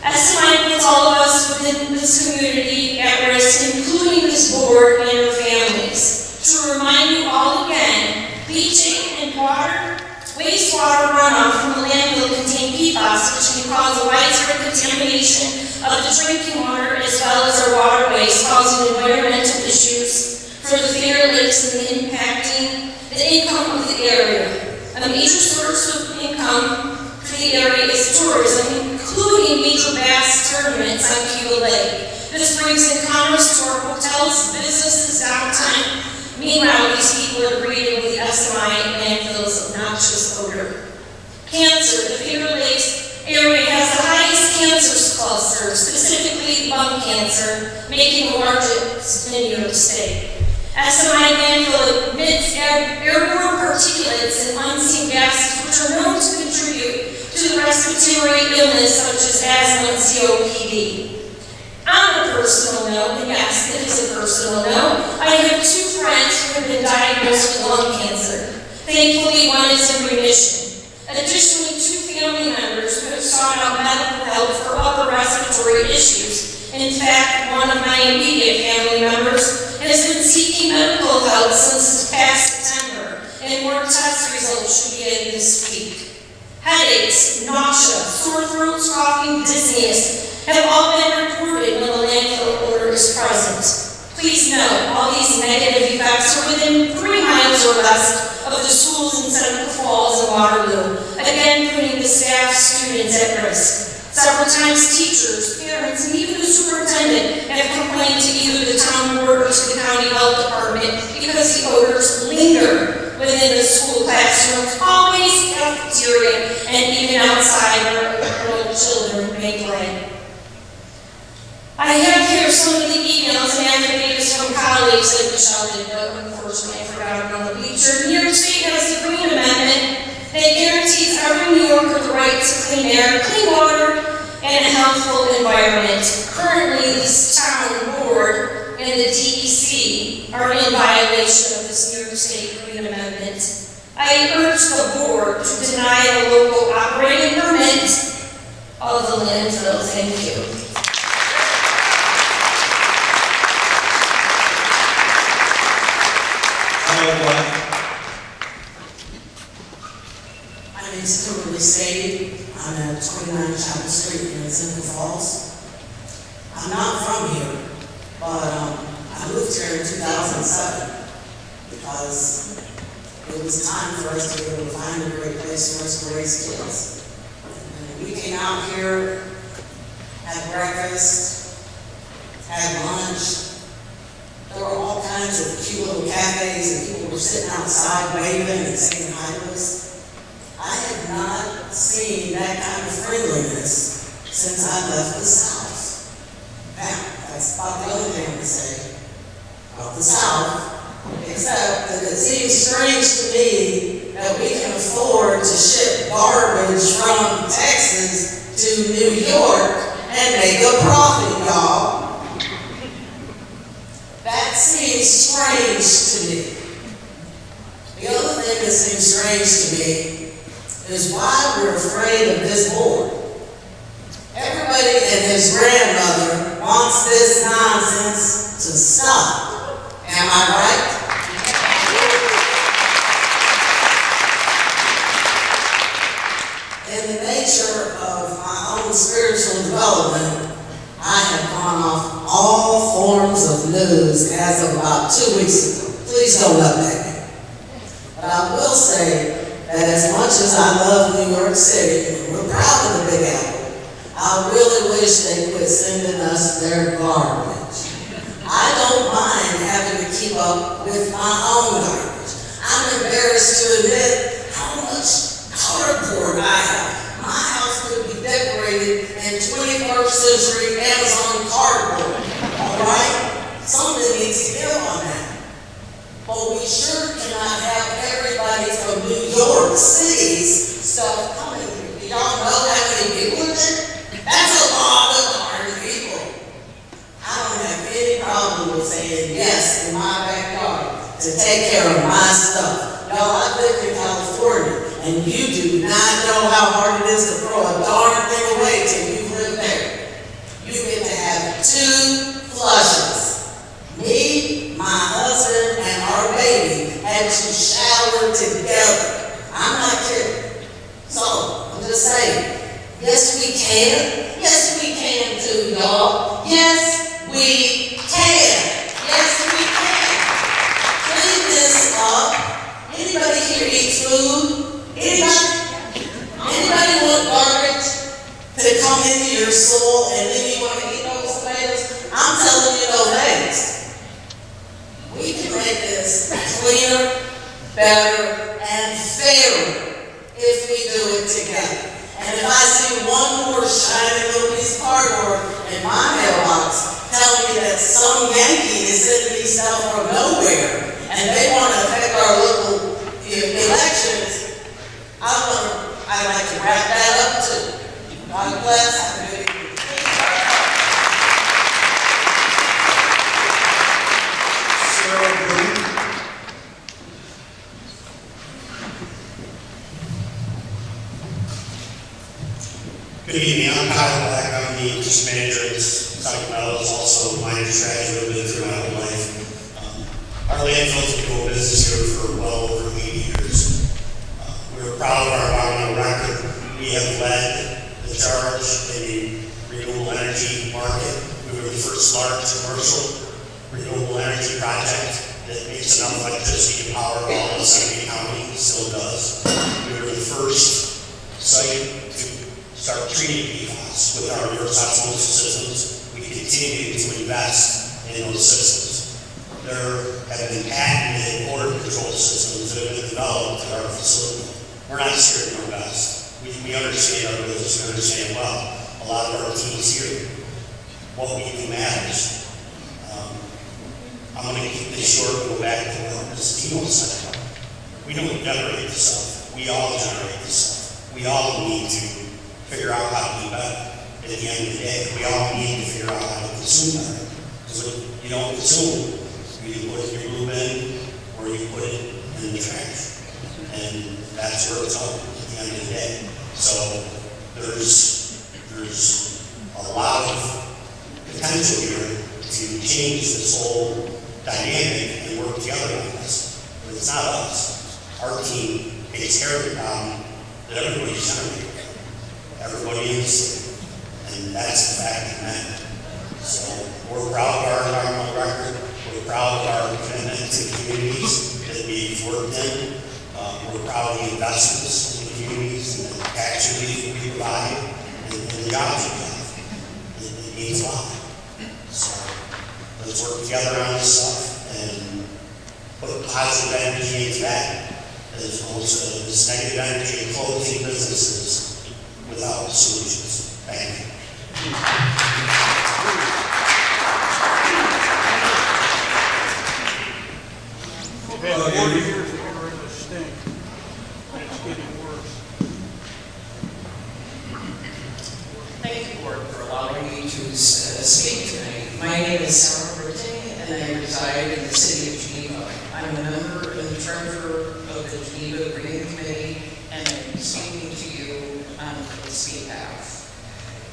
SMI puts all of us within this community at risk, including this board and your families. To remind you all again, leaching and wastewater runoff from the landfill contain PFAS, which can cause a widespread contamination of the drinking water as well as our waterways, causing environmental issues for the Finger Lakes and impacting the income of the area. A major source of income for the area is tourism, including major bass tournaments on Cuba Lake. This brings in commerce to our hotels, businesses, downtime. Meanwhile, these people are breathing with the SMI landfill's obnoxious odor. Cancer. The Finger Lakes area has the highest cancer cluster, specifically lung cancer, making the largest in New York State. SMI landfill emits airborne particulates and unseen gases which are known to contribute to the respiratory illness such as asthma and COPD. On a personal note, and yes, it is a personal note, I have two friends who have been diagnosed with lung cancer. Thankfully, one is in remission. Additionally, two family members who have sought out medical help for upper respiratory issues. In fact, one of my immediate family members has been seeking medical help since this past September, and more test results should be in this week. Headaches, nausea, sore throats, coughing, dizziness have all been reported when the landfill odor is present. Please note, all these negative effects are within 3 miles or less of the schools in Seneca Falls and Waterloo, again putting the staff, students at risk. Several times teachers, parents, and even the superintendent have complained to either the town board or to the county health department because the odors linger within the school classrooms, hallways, cafeteria, and even outside where little children may play. I have here some of the emails and affidavits from colleagues like Michelle did, but unfortunately I forgot about the bleacher. New York State has the Green Amendment that guarantees every New Yorker the right to clean air, clean water, and a healthful environment. Currently, this town board and the DEC are in violation of this New York State Green Amendment. I urge the board to deny the local operating permit of the landfill. Thank you. My name is Kimberly Sadie. I'm at 29 Chapel Street in Seneca Falls. I'm not from here, but I moved here in 2007 because it was time for us to be able to find a great place for us to raise kids. And we came out here, had breakfast, had lunch. There were all kinds of cute little cafes and people were sitting outside waving and saying hi to us. I have not seen that kind of friendliness since I left the South. Now, that's about the only thing I can say about the South, except that it seems strange to me that we can afford to ship garbage from Texas to New York and make a profit, y'all. That seems strange to me. The other thing that seems strange to me is why we're afraid of this board. Everybody and his grandmother wants this nonsense to stop. Am I right? In the nature of my own spiritual development, I have gone off all forms of news as of about 2 weeks ago. Please don't update me. But I will say that as much as I love New York City, and we're proud of the Big Apple, I really wish they quit sending us their garbage. I don't mind having to keep up with my own garbage. I embarrassed to admit how much cardboard I have. My house could be decorated in 21st century Amazon cardboard, all right? Something needs to give on that. But we sure cannot have everybody from New York City's stuff coming here. Do y'all know how many people are there? That's a lot of darn people. I don't have any problem with saying yes in my backyard to take care of my stuff. Y'all, I live in California, and you do not know how hard it is to throw a darn thing away till you live there. You get to have 2 flushes. Me, my husband, and our baby had to shower together. I'm not kidding. So, I'm just saying, yes we can. Yes we can too, y'all. Yes we can. Yes we can. Clean this up. Anybody here eat food? Anybody? Anybody want garbage to come into your soul and then you want to eat those tomatoes? I'm telling you no thanks. We can make this cleaner, better, and fairer if we do it together. And if I see one more shiny little piece of cardboard in my mailbox telling me that some Yankee is sending me stuff from nowhere and they want to affect our local elections, I'd like to wrap that up too. God bless. Have a good evening. Good evening, I'm Kyle Black, I'm the district manager at South Meadows, also a mining graduate, been through my whole life. Our landfill's been doing business here for well over 80 years. We're proud of our environmental record. We have led the charge in the renewable energy market. We were the first large commercial renewable energy project that makes enough electricity to power all of Seneca County, still does. We were the first site to start treating PFAS with our reverse osmosis systems. We continue to invest in those systems. There have been patented odor control systems that have been developed at our facility. We're not scared to invest. We understand our business, we understand well. A lot of our teams here, what we do matters. I'm going to keep this short and go back to what Mrs. Tino said. We don't generate this stuff. We all generate this stuff. We all need to figure out how to do better. At the end of the day, we all need to figure out how to consume better. Because when you don't consume, you put it in your blue bin or you put it in the trash. And that's where it's going at the end of the day. So there's a lot of potential here to change this whole dynamic and work together on this. But it's not us. Our team takes care of the problem that everybody's generating. Everybody is, and that's the fact of the matter. So we're proud of our environmental record. We're proud of our commitment to communities that we've worked in. We're proud of the investments in the communities and the tax relief we provide and the jobs we have. It means a lot. So let's work together on this stuff and put positive energy into that as opposed to this negative energy and closing businesses without solutions. Thank you. We've had 40 years to get rid of this stink, and it's getting worse. Thank you, Board, for allowing me to speak tonight. My name is Sarah Britting, and I reside in the city of Geneva. I'm a member and the treasurer of the Geneva Green Committee, and I'm speaking to you on its behalf.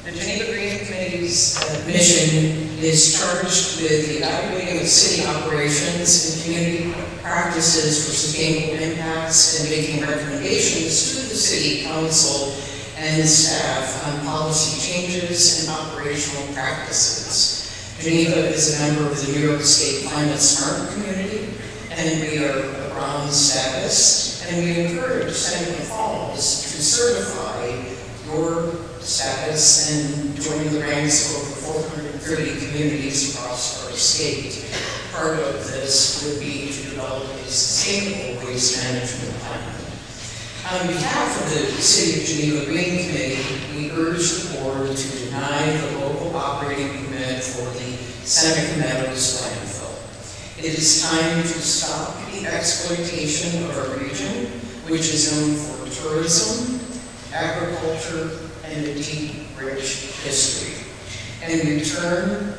The Geneva Green Committee's mission is charged with evaluating of city operations and community practices for sustainable impacts and making recommendations to the city council and staff on policy changes and operational practices. Geneva is a member of the New York State Climate Smart Community, and we are a bronze status, and we encourage Seneca Falls to certify your status and join the ranks of over 430 communities across our state. part of this would be to develop a sustainable waste management plan. On behalf of the City of Geneva Green Committee, we urge the board to deny the local operating permit for the Seneca Meadows landfill. It is time to stop the exploitation of our region, which is known for tourism, agriculture, and a deep, rich history, and return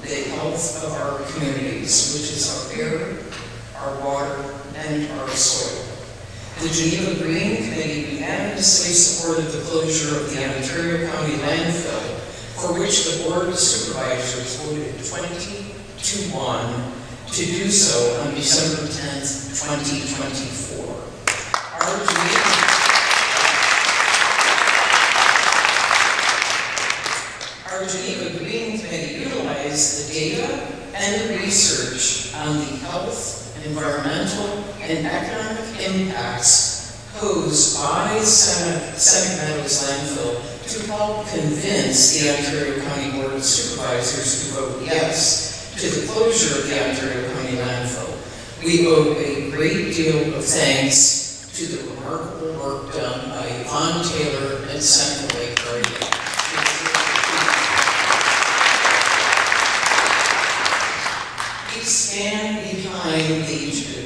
the health of our communities, which is our air, our water, and our soil. The Geneva Green Committee unanimously supported the closure of the Ontario County landfill, for which the Board of Supervisors voted 20-1 to do so on December 10th, 2024. Our Geneva Green Committee utilized the data and the research on the health, environmental, and economic impacts posed by Seneca Meadows landfill to help convince the Ontario County Board of Supervisors to vote yes to the closure of the Ontario County landfill. We owe a great deal of thanks to the remarkable work done by Yvonne Taylor and Seneca Lake Guardian. We stand behind the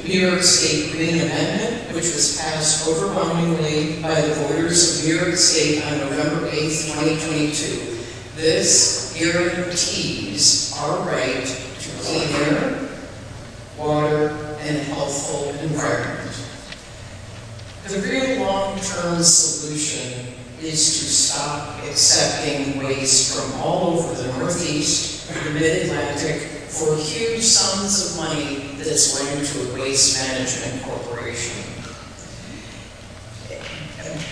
New York State Green Amendment, which was passed overwhelmingly by the voters of New York State on November 8th, 2022. This guarantees our right to clean air, water, and a healthful environment. The real long-term solution is to stop accepting waste from all over the Northeast and the Mid-Atlantic for huge sums of money that's going to a waste management corporation.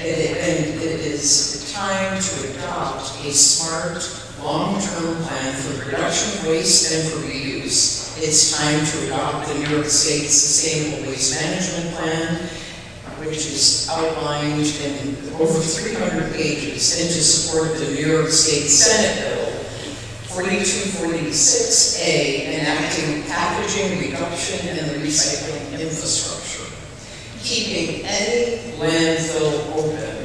And it is time to adopt a smart, long-term plan for the reduction of waste and for reuse. It's time to adopt the New York State Sustainable Waste Management Plan, which is outlined in over 300 pages, and to support the New York State Senate Bill 4246A, enacting packaging reduction and recycling infrastructure. Keeping any landfill open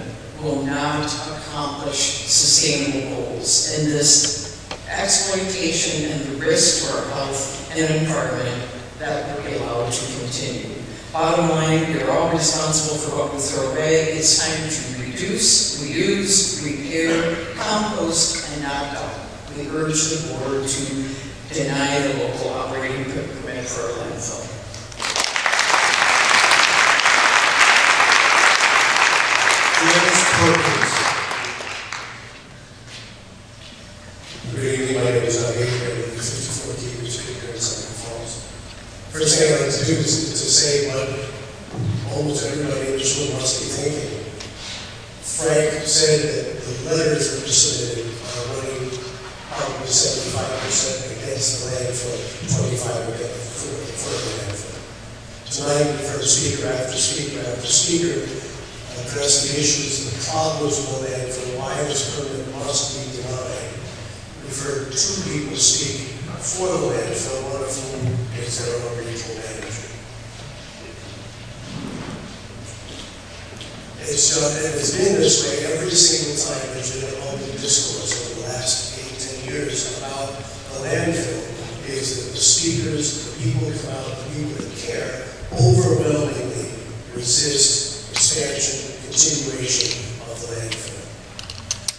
will not accomplish sustainable goals, and this exploitation and the risk to our health and environment that will be allowed to continue. Bottom line, we are all responsible for what we throw away. It's time to reduce, reuse, repair, compost, and not dump. We urge the board to deny the local operating permit for a landfill. Good evening, my name is Adrian, I'm 54 Keepers Creek here in Seneca Falls. First thing I'd like to do is to say what almost everybody in this room must be thinking. Frank said that the letters that were submitted are running probably 75% against the landfill, 25% for the landfill. Tonight, we've heard speaker after speaker after speaker address the issues and the problems with the landfill, why this permit must be denied. We've heard two people speak for the landfill, one of whom is their own regional manager. It's been this way every single time there's been a public discourse over the last 8-10 years about the landfill, is that the speakers, the people who come out, the people that care, overwhelmingly resist expansion, continuation of the landfill.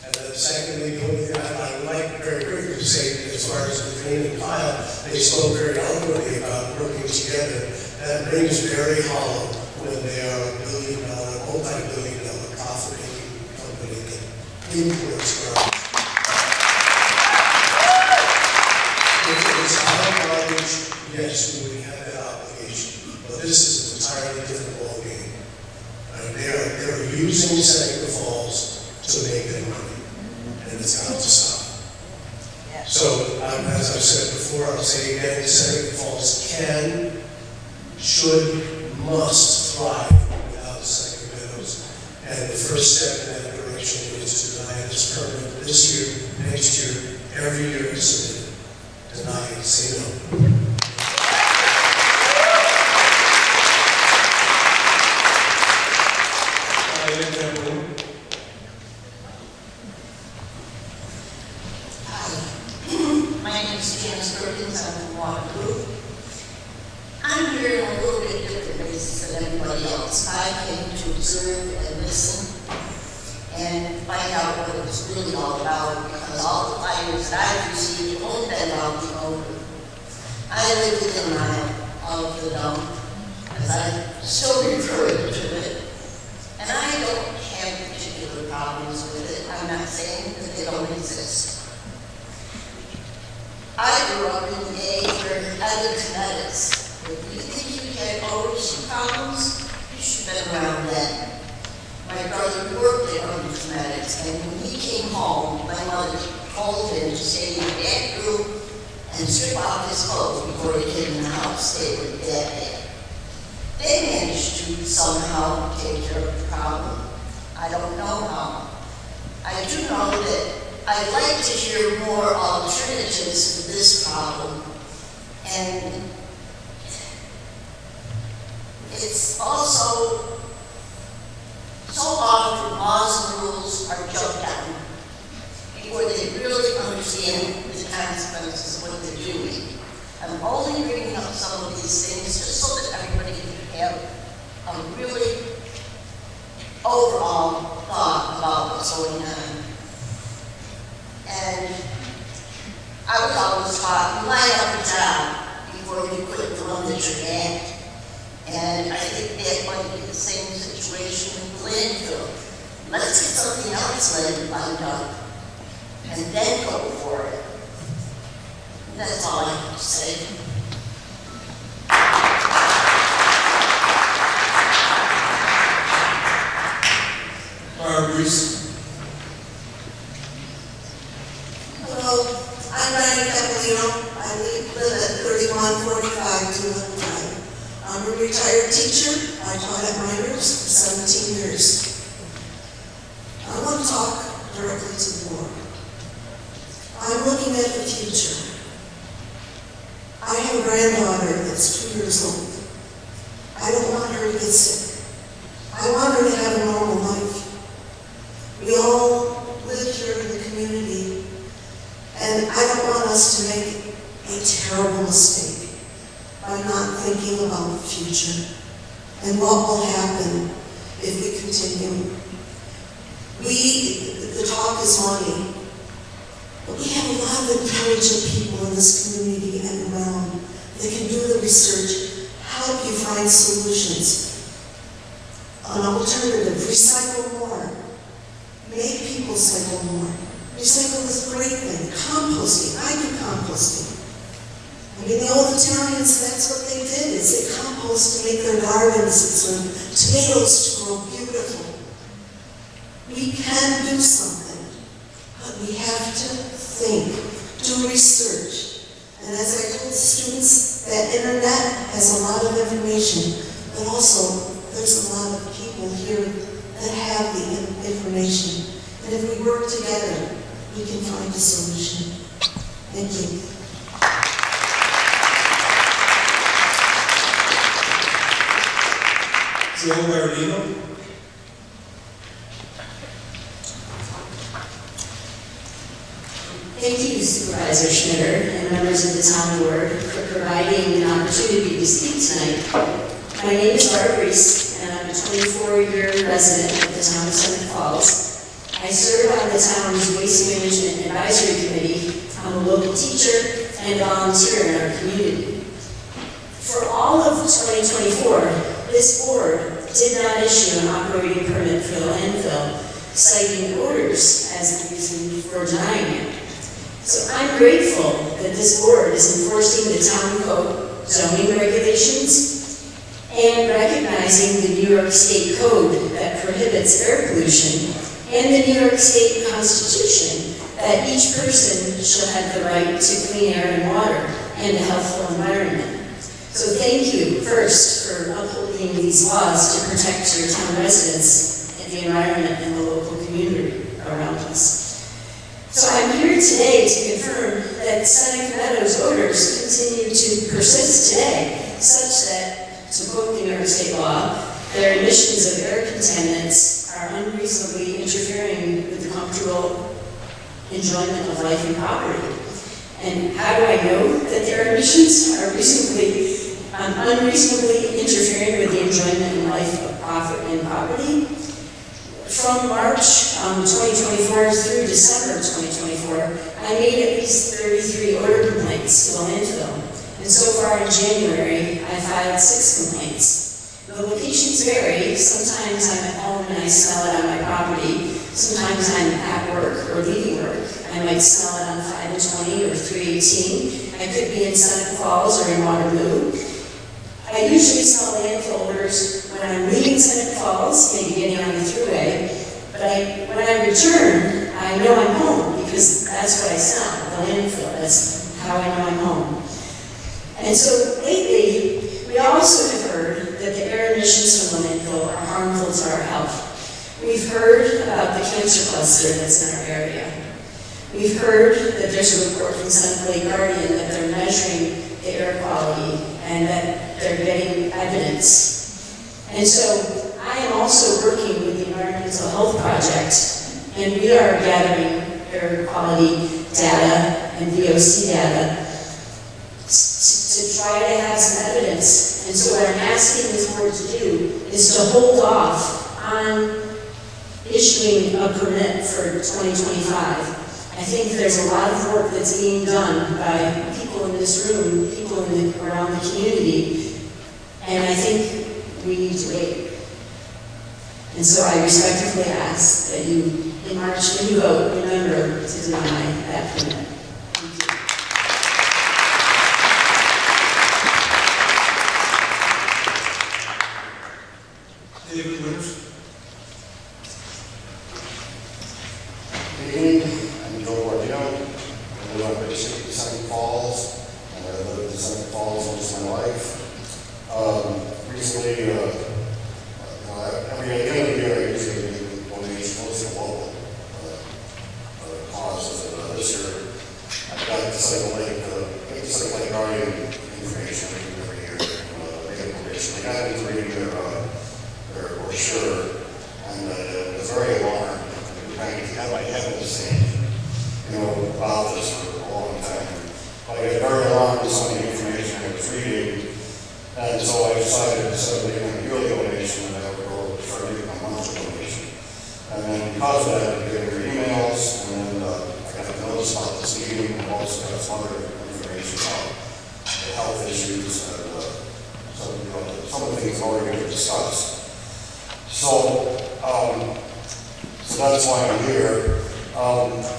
And then secondly, the only thing I'd like very quickly to say, as far as the Green and Kyle, they spoke very eloquently about working together. That rings very hollow when they are a billion-dollar, multi-billion-dollar profit-making company that imports garbage. If it was our garbage, yes, we would have that obligation. But this is an entirely different ballgame. They're using Seneca Falls to make their money, and it's got to stop. So, as I've said before, I'll say again, Seneca Falls can, should, must thrive without Seneca Meadows. And the first step in that direction is to deny this permit this year, next year, every year it's submitted. Deny it, say no. places than everybody else. I came to observe and listen and find out what it was really all about, because all the fires that I've received have only been about the odor. I live within a mile of the dump, as I still refer to it, and I don't have particular problems with it. I'm not saying that they don't exist. I grew up in the age where other genetics, if you think you had always problems, you should have been around then. My brother worked at Urban Genetics, and when he came home, my mother called him to stay in the back room and strip off his clothes before he came in the house. They were that bad. They managed to somehow take care of the problem. I don't know how. I do know that I'd like to hear more alternatives to this problem. And it's also so often laws and rules are jumped on before they really understand the consequences of what they're doing. I'm only bringing up some of these things just so that everybody can have a really overall thought about what's going on. And I was always taught, you line up a job before you quit the one that you're at. And I think that might be the same situation with the landfill. Let's get something else lined up and then go for it. And that's all I have to say. Bruce. Hello, I'm Diane Capolino. I live at 3145 Dillon Drive. I'm a retired teacher. I taught at Miners for 17 years. I want to talk directly to the board. I'm looking at the future. I have a granddaughter that's 2 years old. I don't want her to get sick. I want her to have a normal life. We all live here in the community, and I don't want us to make a terrible mistake by not thinking about the future and what will happen if we continue. The talk is money, but we have a lot of intelligent people in this community and around that can do the research, help you find solutions, an alternative, recycle more. Make people cycle more. Recycle is a great thing. Composting. I do composting. I mean, the old Italians, that's what they did, is they compost to make their gardens and tomatoes to grow beautiful. We can do something, but we have to think, do research. And as I told students, that internet has a lot of information, but also there's a lot of people here that have the information. And if we work together, we can find a solution. Thank you. Joe Bardino. Thank you, Supervisor Schmitter and members of the town board for providing an opportunity to speak tonight. My name is Barbara Reese, and I'm a 24-year resident of the town of Seneca Falls. I serve on the town's Waste Management Advisory Committee. I'm a local teacher and volunteer in our community. For all of 2024, this board did not issue an operating permit for the landfill, citing odors as the reason for denying it. So I'm grateful that this board is enforcing the town code zoning regulations and recognizing the New York State Code that prohibits air pollution and the New York State Constitution that each person shall have the right to clean air and water and a healthful environment. So thank you first for upholding these laws to protect your town residents and the environment and the local community around us. So I'm here today to confirm that Seneca Meadows odors continue to persist today, such that, to quote the New York State law, their emissions of air contaminants are unreasonably interfering with the comfortable enjoyment of life and property. And how do I know that their emissions are unreasonably interfering with the enjoyment and life of property. From March 2024 through December 2024, I made at least 33 odor complaints to the landfill. And so far in January, I filed 6 complaints. The locations vary. Sometimes I'm at home and I smell it on my property. Sometimes I'm at work or leaving work. I might smell it on 5 and 20 or 318. I could be in Seneca Falls or in Waterloo. I usually smell landfill odors when I'm leaving Seneca Falls, maybe getting on the thruway, but when I return, I know I'm home because that's what I smell, the landfill. That's how I know I'm home. And so lately, we also have heard that the air emissions from the landfill are harmful to our health. We've heard about the cancer cluster that's in our area. We've heard that there's a report from Seneca Guardian that they're measuring the air quality and that they're getting evidence. And so I am also working with the Environmental Health Project, and we are gathering air quality data and VOC data to try to have some evidence. And so what I'm asking this board to do is to hold off on issuing a permit for 2025. I think there's a lot of work that's being done by people in this room, people around the community, and I think we need to wait. And so I respectfully ask that you, in March, when you vote, remember to deny that permit. David Winters. I'm Joe Guardino. I live on basically Seneca Falls, and I lived in Seneca Falls most of my life. Recently, every end of the year, I usually make donations, mostly to local causes. And this year, I got Seneca Lake Guardian information every year. I got into reading their brochure, and it was very alarming. I haven't seen, about this for a long time. But I got very alarmed with some of the information I was reading, and so I decided instead of making a yearly donation, that I would go start making a monthly donation. And then because of that, I began to read emails, and then I got a notice about this meeting, and also got some other information about the health issues and some of the things already been discussed. So that's why I'm here. A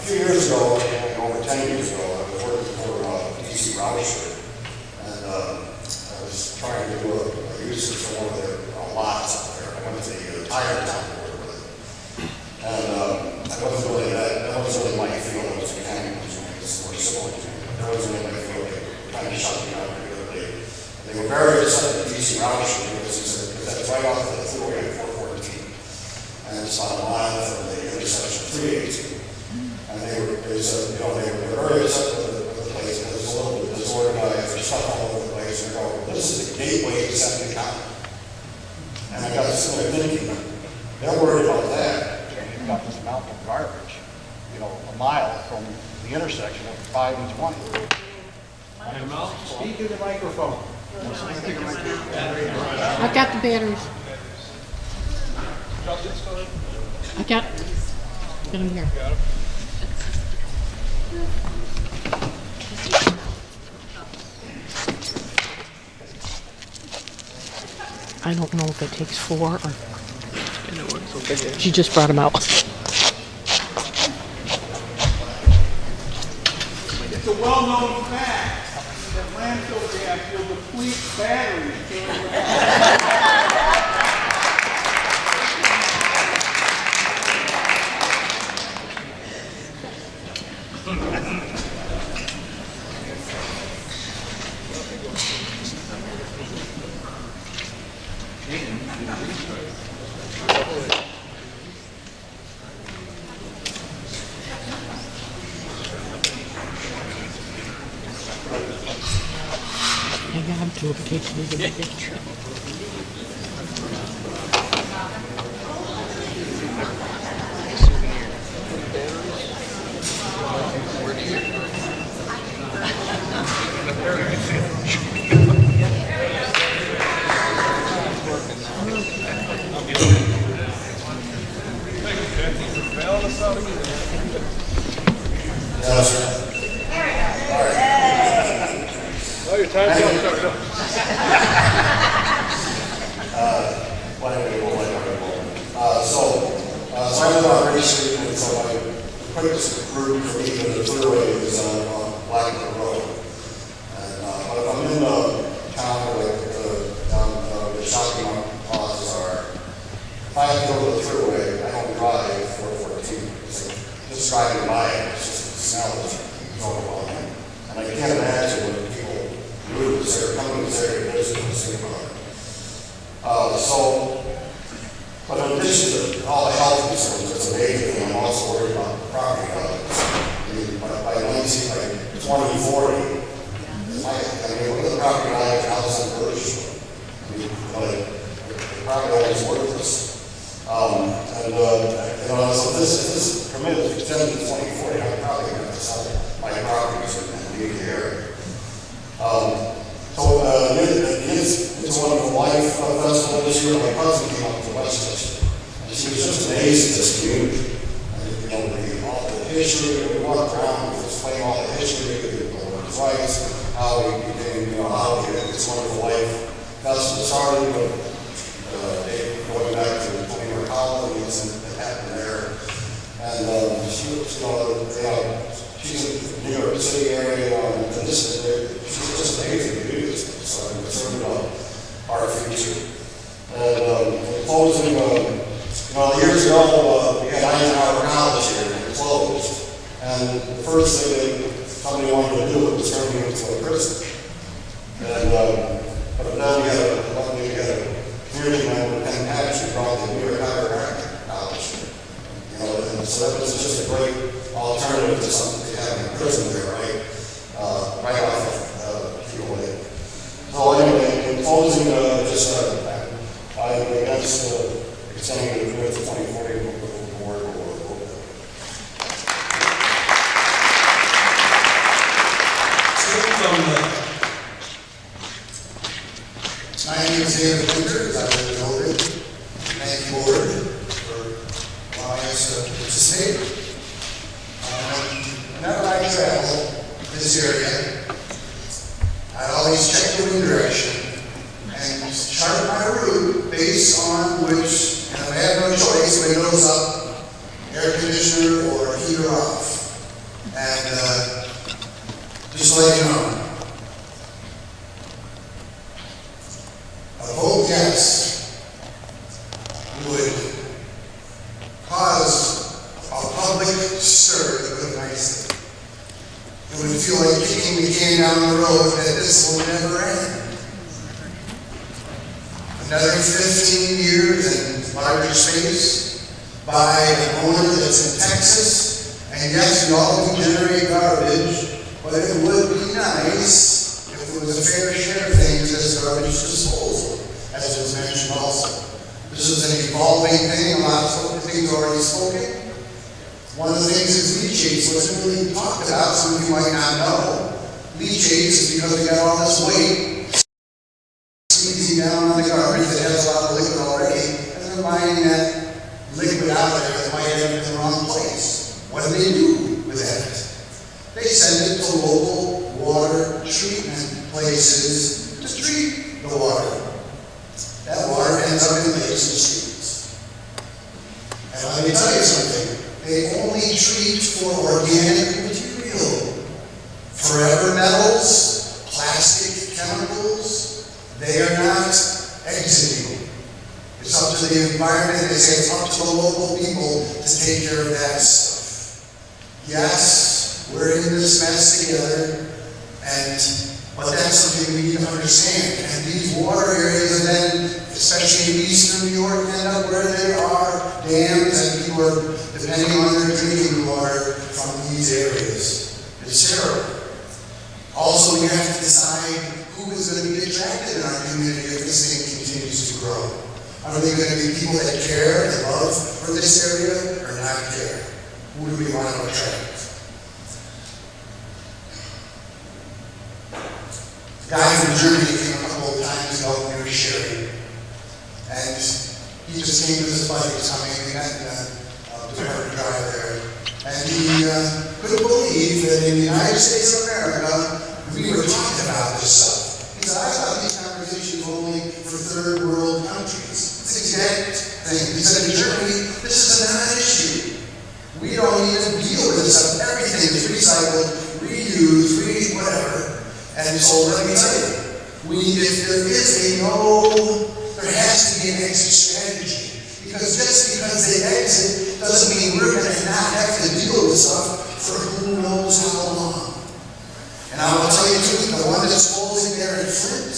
few years ago, over 10 years ago, I was working for DC Rousher, and I was trying to do a research for one of their lots up there. I went to the tire town to work with it. And that wasn't really my field. It was mechanical engineering, or civil engineering. That wasn't really my field. They kind of shut me down pretty quickly. They were very upset with DC Rousher because that's right off the thruway at 414. And it's on a mile from the intersection of 318. And they said, they were very upset with the place because it's a little bit disorganized, there's stuff all over the place, and they go, this is the gateway to Seneca County. And I got sort of thinking, they're worried about that. And you've got this mountain of garbage, a mile from the intersection of 5 and 20. Speak in the microphone. I've got the batteries. I got them here. I don't know if it takes 4 or... She just brought them out. It's a well-known fact that landfill gas will deplete batteries. I got them to in case you need a picture. Well, anyway, we'll let her go. So I live on Ridge Street, and so my quickest route for me to the thruway is on Blackbird Road. And, but if I'm in town, like down the shopping malls are, if I have to go to the thruway, I don't drive 414. It's like just driving by it, it's just the smell is overwhelming. And I can't imagine when people move this area, come to this area, visit and think about it. But in addition to all the health concerns, it's a major thing, I'm also worried about property values. I mean, by 2040, look at the property value of house on Birch. I mean, the property value is worthless. So this permit is extended to 2040, I'm probably going to sell my properties and leave the area. It's a Wonderful Life festival this year. My cousin came up to Westchester, and she was just amazed at this community. All the history, we walked around, we explained all the history, the rights, how we became, how It's Wonderful Life festival started, going back to Tony colonies that happened there. And she's in the New York City area, and she's just amazing to do this. So I'm concerned about our future. And in closing, years ago, we had Eisenhower College here, and it closed. And the first thing that somebody wanted to do was turn me into a prison. And but then we had a community member, Penn Patch, who brought the New York College here. And so that was just a great alternative to something they have in prison there, right? Right off of Keelway. So anyway, in closing, I'm against extending the permit to 2040 board. My name is David Winter, I live in Oldham. Thank you, board, for allowing us to participate. Whenever I travel this area, I always check the wind direction and chart my route based on which, and I have no choice, windows up, air conditioner, or heater off. And just to let you know, a vote yes would cause a public stir, to put it nicely. It would feel like kicking the can down the road that this will never end. Another 15 years and larger space by an owner that's in Texas. And yes, we all can generate garbage, but it would be nice if there was a fair share of things as garbage disposal, as was mentioned also. This is an evolving thing, a lot of things already spoken. One of the things is leachate wasn't really talked about, some of you might not know. Leachate is because we got all this weight squeezing down on the garbage that has a lot of liquid already, and they're buying that liquid out there that might end up in the wrong place. What do with that? They send it to local water treatment places to treat the water. That water ends up in lakes and streams. And let me tell you something, they only treat for organic material. Forever metals, plastic chemicals, they are not exiting. It's up to the environment, they say it's up to the local people to take care of that stuff. Yes, we're in this mess together, but that's something we need to understand. And these water areas, and then, especially in eastern New York, end up where there are dams and people are depending on their drinking water from these areas. It's terrible. Also, we have to decide who is going to be attracted in our community if this thing continues to grow. Are they going to be people that care and love for this area or not care? Who do we want to attract? A guy from Germany came a couple of times ago near Sherry, and he just came with his buddies coming in the Department Drive there, and he couldn't believe that in the United States of America we were talking about this stuff. He said, I thought these conversations were only for third world countries. It's the exact thing. He said, in Germany, this is a non-issue. We don't even deal with this stuff. Everything is recycled, reused, whatever. And so let me tell you, if there has to be an exit strategy. Because just because they exit doesn't mean we're going to not have to deal with stuff for who knows how long. And I will tell you too, the one that's closing there at Flint,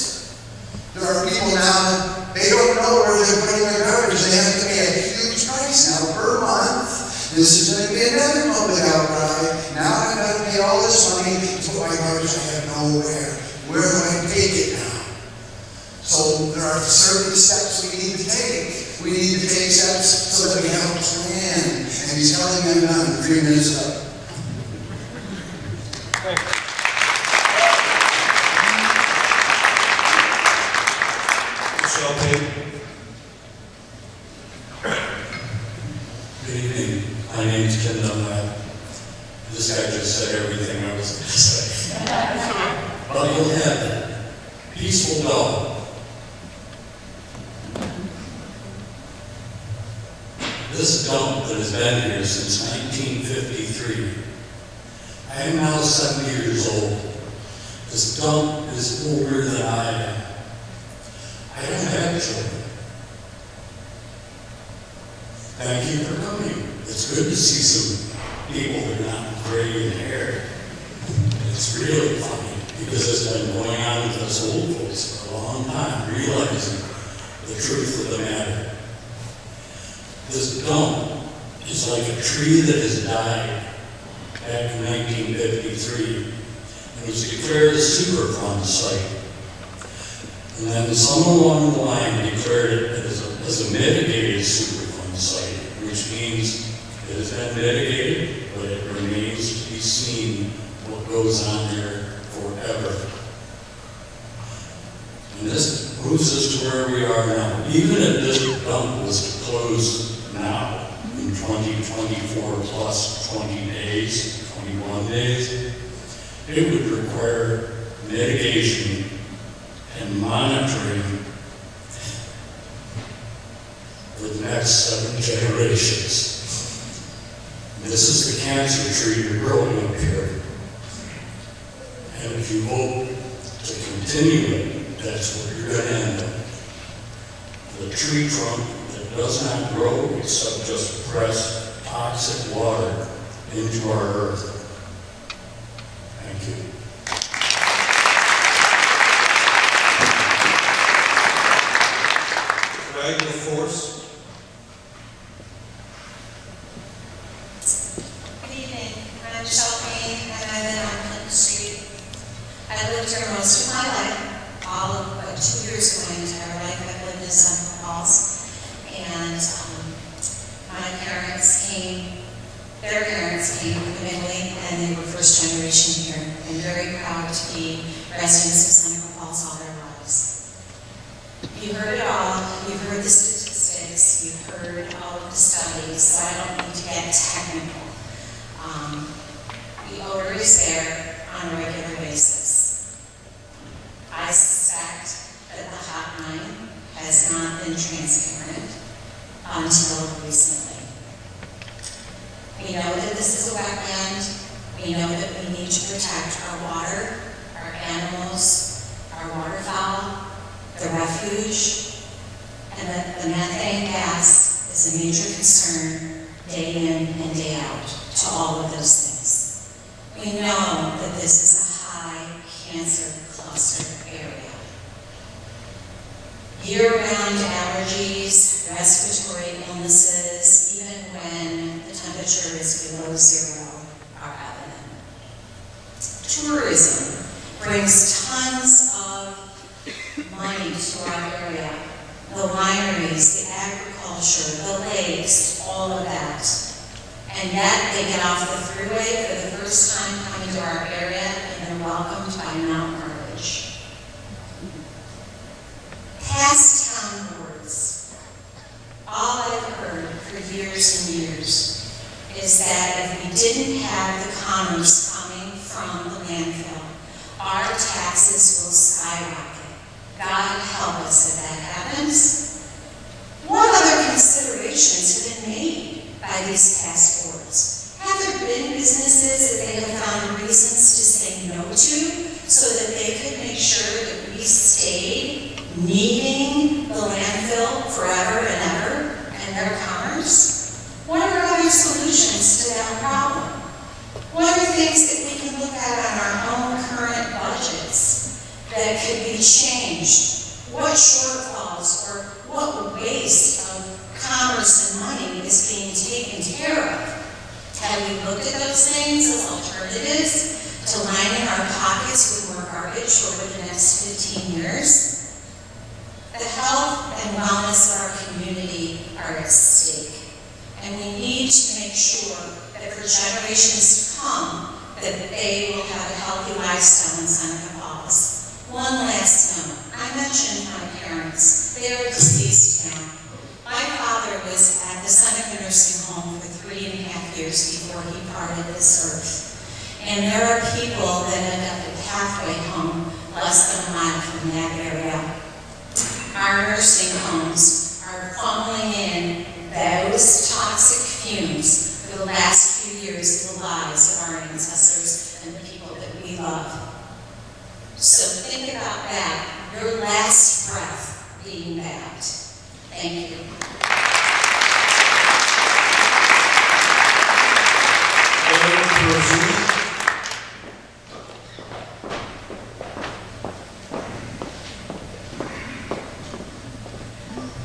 there are people now, they don't know where they're putting their garbage. They have to pay a huge price now per month. This is going to be another public outcry. Now I've got to pay all this money to put my garbage I have nowhere. Where do I take it now? So there are certain steps we need to take. We need to take steps so that we have a plan. And he's telling me I'm done. 3 minutes up. Michelle Payne. Good evening. My name is Ken Dunlap. This guy just said everything I was going to say. But you'll have it. Peaceful dog. This dump that has been here since 1953. I am now 70 years old. This dump is older than I am. I don't have children. Thank you for coming. It's good to see some people that are not gray in hair. It's really funny because it's been going on with us old folks for a long time, realizing the truth of the matter. This dump is like a tree that has died back in 1953 and was declared a Superfund site. And then someone along the line declared it as a mitigated Superfund site, which means it has been mitigated, but it remains to be seen what goes on there forever. And this moves us to where we are now. Even if this dump was to close now, in 2024 plus 20 days, 21 days, it would require mitigation and monitoring for the next 7 generations. This is the cancer tree you're growing up here. And if you vote to continue it, that's what you're going to end up. The tree trunk that does not grow except just press toxic water into our earth. Thank you. Diagonal Force. Good evening. I'm Michelle Payne, and I live on Clinton Street. I lived here most of my life, all of but 2 years of my entire life. I've lived in Seneca Falls, and my parents came, their parents came from Italy, and they were first generation here. I'm very proud to be residents of Seneca Falls all their lives. You heard it all. You've heard the statistics. You've heard all of the studies, so I don't need to get technical. The odor is there on a regular basis. I suspect that the hotline has not been transparent until recently. We know that this is a wetland. We know that we need to protect our water, our animals, our waterfowl, the refuge, and that the methane gas is a major concern day in and day out to all of those things. We know that this is a high cancer cluster area. Year-round allergies, respiratory illnesses, even when the temperature is below 0, are evident. Tourism brings tons of money to our area. The wineries, the agriculture, the lakes, all of that. And yet they get off the thruway for the first time coming to our area and they're welcomed by mountain garbage. Past town boards, all I've heard for years and years is that if we didn't have the commerce coming from the landfill, our taxes will skyrocket. if that happens? What other considerations have been made by these past boards? Have there been businesses that they have found reasons to say no to so that they could make sure that we stayed needing the landfill forever and ever and their commerce? What are other solutions to that problem? What are things that we can look at on our own current budgets that could be changed? What shortfalls or what waste of commerce and money is being taken care of? Have we looked at those things as alternatives to lining our pockets with more garbage over the next 15 years? The health and wellness of our community are at stake, and we need to make sure that for generations to come, that they will have a healthy lifestyle in Seneca Falls. One last note. I mentioned my parents. They are deceased now. My father was at the Seneca Nursing Home for 3.5 years before he parted this earth. And there are people that end up at halfway home, less than a mile from that area. Our nursing homes are funneling in those toxic fumes for the last few years of the lives of our ancestors and the people that we love. So think about that, your last breath being that. Thank you.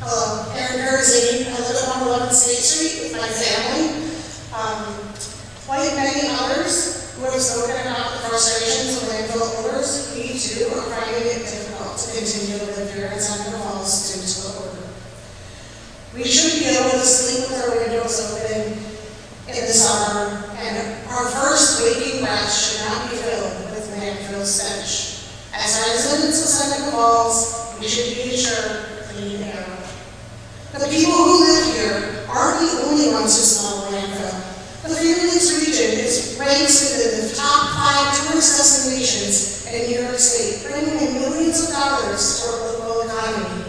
Hello, Erin Herzing. I live at 111 State Street with my family. Like many others who have spoken about the frustrations of landfill owners, we too are finding it difficult to continue to live here in Seneca Falls due to the order. We should be able to sleep with our windows open in the summer, and our first waking breath should not be filled with landfill stench. As residents of Seneca Falls, we should be assured clean air. The people who live here aren't the only ones who smell the landfill. The Fairbanks region is ranked within the top 5 tourist destinations in New York State, bringing in millions of dollars to our local economy.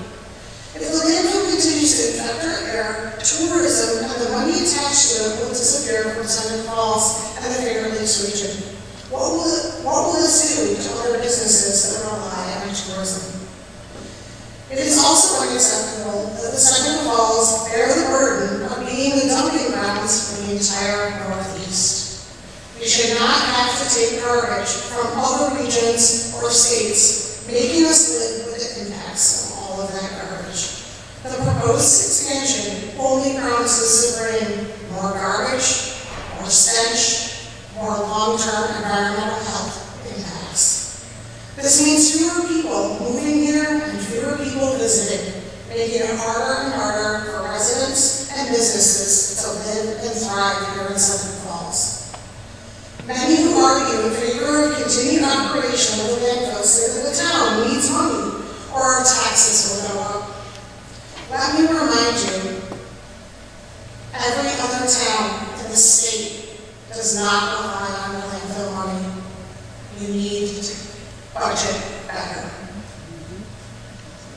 If the landfill continues to infect our air, tourism and the money attached to it will disappear from Seneca Falls and the Fairbanks region. What will this do to other businesses that rely on tourism? It is also unacceptable that the Seneca Falls bear the burden of being the dumping grounds for the entire Northeast. We should not have to take garbage from other regions or states, making us live with the impacts of all of that garbage. The proposed expansion only promises to bring more garbage, more stench, more long-term environmental health impacts. This means fewer people moving here and fewer people visiting, making it harder and harder for residents and businesses to live and thrive here in Seneca Falls. Many who argue in favor of continued operation of the landfill say that the town needs money or our taxes will go up. Let me remind you, every other town in the state does not rely on the landfill money. You need to budget better.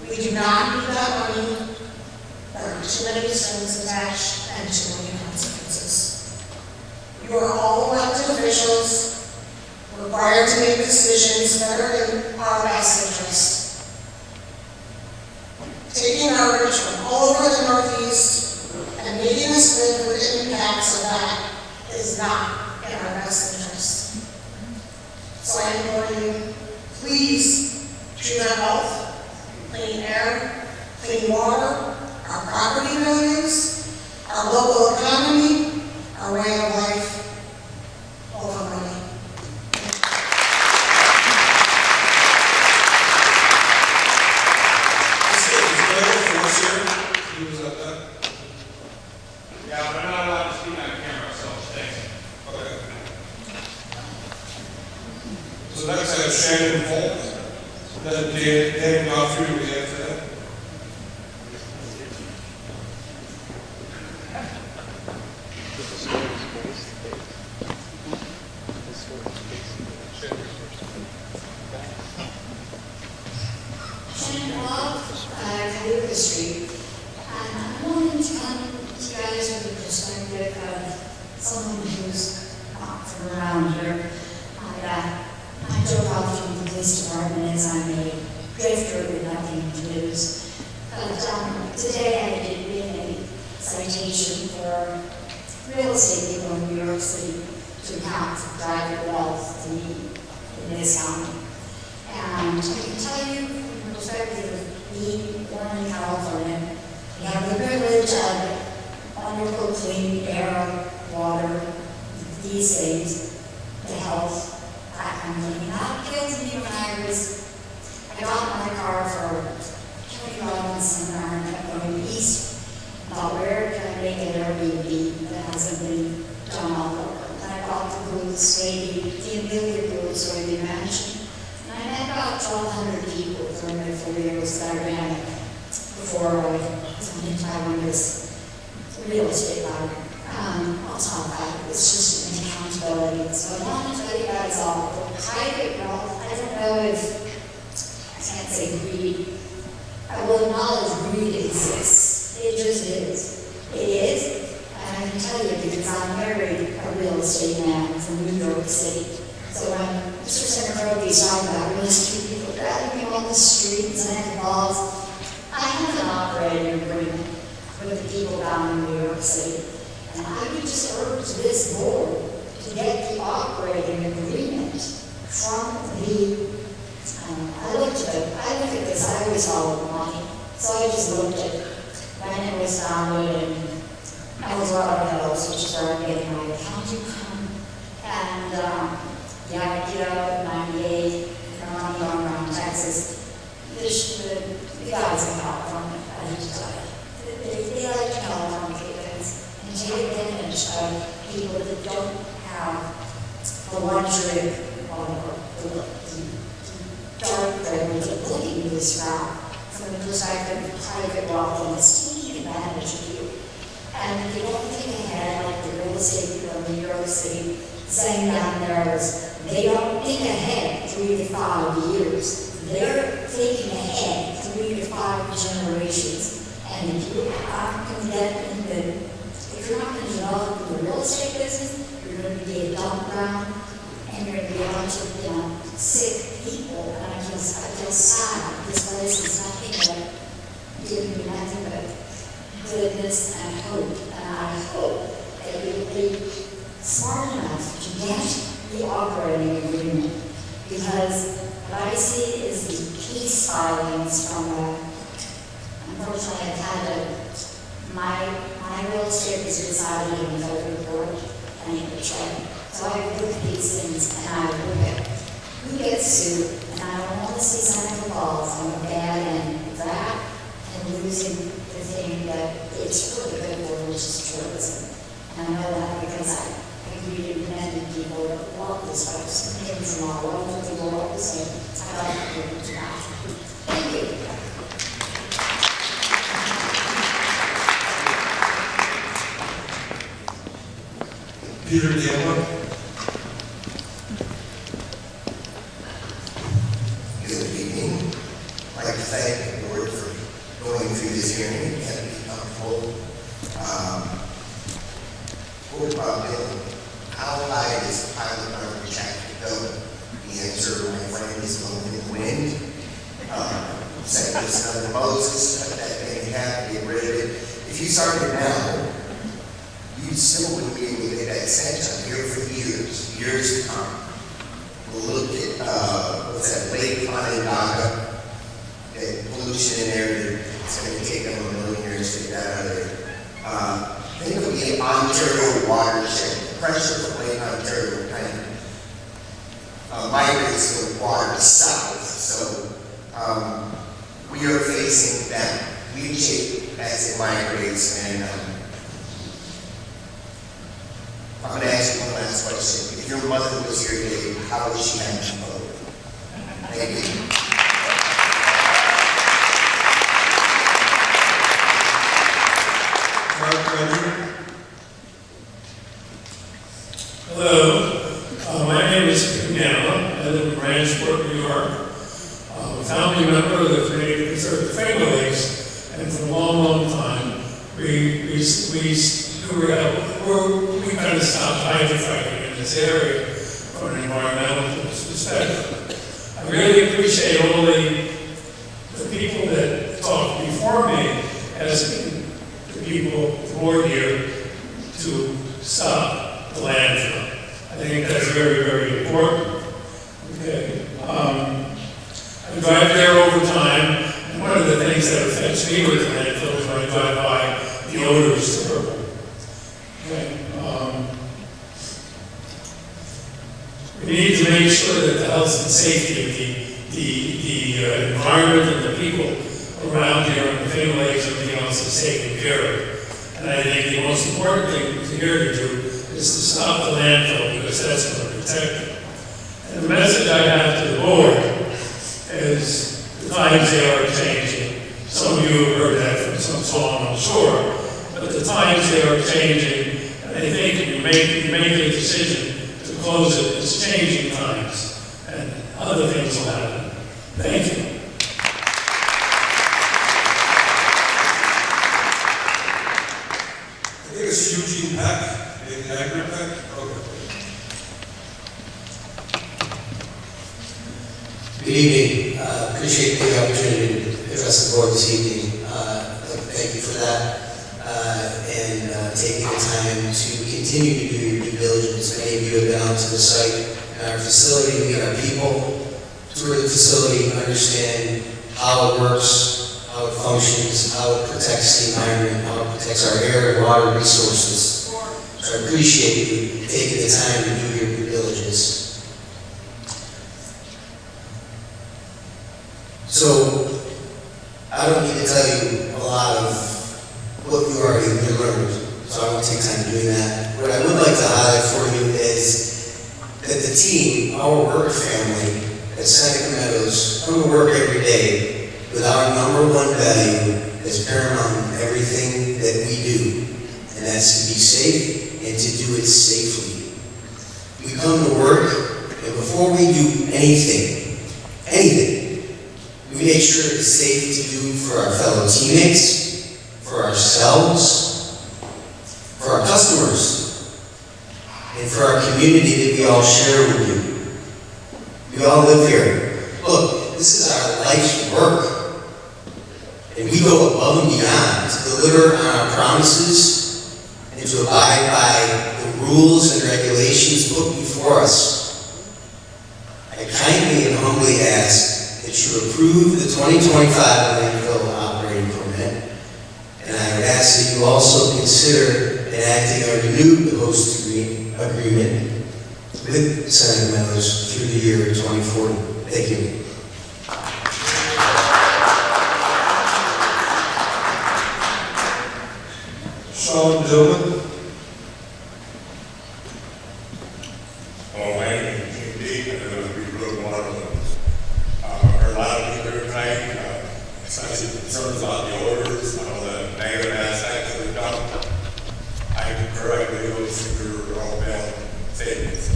We do not need that money. There are too many strings attached and too many consequences. You are all elected officials required to make decisions that are in our best interest. Taking garbage from all over the Northeast and making us live with the impacts of that is not in our best interest. So I implore you, please choose our health, clean air, clean water, our property values, our local economy, our way of life, over money. Yeah, but I'm not allowed to speak on camera, so thanks. Okay. So next I have Shannon Holt, then Dan Godfrey will be after that. Shannon Holt, live the street. And I wanted to come to you guys with the perspective of someone who's not from around here. I drove off from the police department as I'm a drifter with nothing to lose. But today I did win a citation for real estate people in New York City to account for private wealth to me in this county. And I can tell you from the perspective of being born in California, we have the privilege of wonderful clean air, water, these things, the health, that kind of thing. And that killed me when I got my car for Tony Robbins and I kept going east. Thought, where can I make an Airbnb that hasn't been done all over? And I bought the booths, maybe the million booths or the mansion. And I met about 1,200 people during the 4 years that I ran it before I went into my this real estate market. I'll talk about it. It's just an accountability. So I want to tell you guys all, the private wealth, I don't know if, I can't say greed. I will acknowledge greed exists. It just is. It is. And I can tell you because I married a real estate man from New York City. So when Mr. Seneca was talking about real estate people driving me on the streets and involved, I have an operating agreement with the people down in New York City. And I would just urge this board to get the operating agreement from the, I looked at this, I always follow money. So I just looked at when it was founded and Eldorado Hills, which is where I'm getting my accounting from. And the IPO in 98, I'm going around Texas. The guys in California, I need to tell you, they like California things and take advantage of people that don't have the luxury or the dark privilege of looking at this route from the perspective of private wealth, and it's taking advantage of you. And they don't think ahead like the real estate people in New York City saying down there is they don't think ahead 3 to 5 years. They're thinking ahead 3 to 5 generations. And if you aren't going to get in the, if you're not going to develop the real estate business, you're going to be a dump ground, and you're going to be a bunch of sick people. And I feel sad. This place is nothing but giving me nothing but goodness and hope. And I hope that you will be smart enough to get the operating agreement, because what I see is the peace filings from unfortunately I've had my real estate is decided in the federal court and in the trade. So I look at these things and I look at who gets sued, and I don't want to see Seneca Falls on a bad end of that and losing the thing that it's really good for, which is tourism. And I know that because I greeted many people that walk this way, some things from all over the world, so I like to give it to that. Thank you. Peter Gamble. Good evening. I'd like to thank the board for going through this hearing and be comfortable. Board Bob Dillon, how high is the pilot garbage actually go? The answer, my friend, is blowing in the wind. Second is another Moses, cut that thing in half, get rid of it. If you started now, you still wouldn't be able to get that extension here for years to come. We'll look at, what's that, Lake Onondaga, that pollution in there, it's going to take them 1 million years to get that out of there. Think of the Ontario watershed. The pressure from Lake Ontario kind of migrates the water south. So we are facing that leachate as it migrates. And I'm going to ask you one last question. If your mother was here today, how would she have you vote? Thank you. Hello, my name is Pignella. I live in Branchport, New York. I'm a founding member of the Canadian Conservative Families. for a long, long time, we kind of stopped hydrofracking in this area from an environmental perspective. I really appreciate all the people that talked before me asking the people, the board here, to stop the landfill. I think that's very, very important. Okay. I drive there over time, and one of the things that affects me with the landfill is when I drive by, the odor is terrible. Okay. We need to make sure that the health and safety of the environment and the people around here and the Finger Lakes and everything else is taken care of. And I think the most important thing here to do is to stop the landfill, because that's going to protect it. And the message I have to the board is the times they are changing. Some of you have heard that from some song, I'm sure, but the times they are changing, and I think if you make a decision to close it, it's changing times, and other things will happen. Thank you. I think it's Eugene Peck, the agri-peck. Okay. Good evening. Appreciate the opportunity to address the board this evening. I'd like to thank you for that and taking the time to continue to do your due diligence. Many of you have been out to the site and our facility, meet our people, tour the facility, understand how it works, how it functions, how it protects the environment, how it protects our air and water resources. So I appreciate you taking the time to do your due diligence. So, I don't need to tell you a lot of what you already learned, so I won't take time doing that. What I would like to highlight for you is that the team, our work family at Seneca Meadows, come to work every day with our #1 value as paramount in everything that we do, and that's to be safe and to do it safely. We come to work, and before we do anything, we make sure it's safe to do for our fellow teammates, for ourselves, for our customers, and for our community that we all share with you. We all live here. Look, this is our life's work, and we go above and beyond to deliver on our promises and to abide by the rules and regulations put before us. I kindly and humbly ask that you approve the 2025 landfill operating permit, and I would ask that you also consider enacting a renewed host agreement with Seneca Meadows through the year 2040. Thank you. Sean Dillon. Hello, my name is Gene D. I live on Beach Road, Waterloo. Heard a lot of people here tonight, especially concerns about the odors, the negative aspects of the dump. I concur, I believe those things are all valid statements.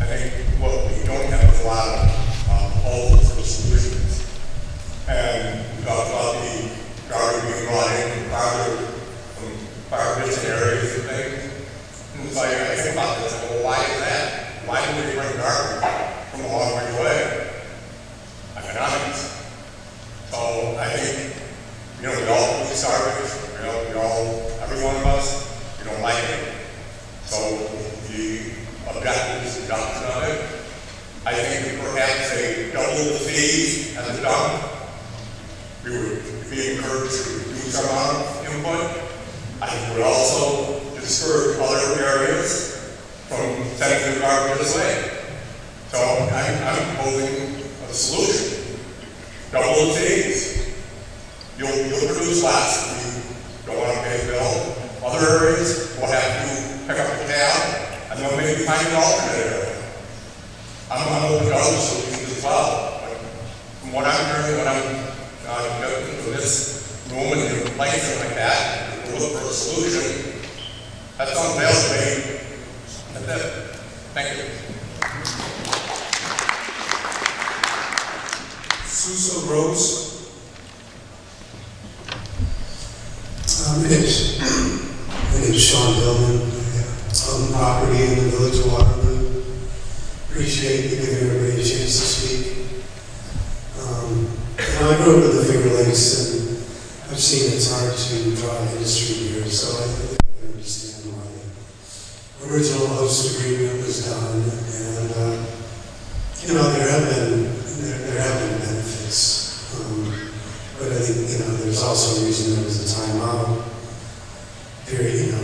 I think what we don't have is a lot of proposals for solutions. And we talked about the garbage being brought in from far distant areas and things. And so I think about this, well, why is that? Why do we bring garbage from a long way away? Economics. So I think, we all produce garbage, every one of us, we don't like it. So the objective is reduction of it. I think if perhaps they double the fees at the dump, we would be encouraged to reduce our amount of input. I think we would also discourage other areas from sending their garbage this way. So I'm proposing a solution. Double the fees. You'll produce less if you don't want to pay the bill. Other areas will have to pick up the tab, and they'll maybe find an alternate area. I'm open to other solutions as well. But from what I'm hearing, when I'm getting into this room and in places like that, to look for a solution, that's unveiled to me. That's it. Thank you. Susan Rose. My name's Sean Dillman. I own property in the village of Waterloo. Appreciate you giving everybody a chance to speak. I grew up in the Finger Lakes, and I've seen it's hard to draw industry here, so I think I understand why the original host agreement was done. And there have been benefits, but I think there's also a reason there was a timeout period.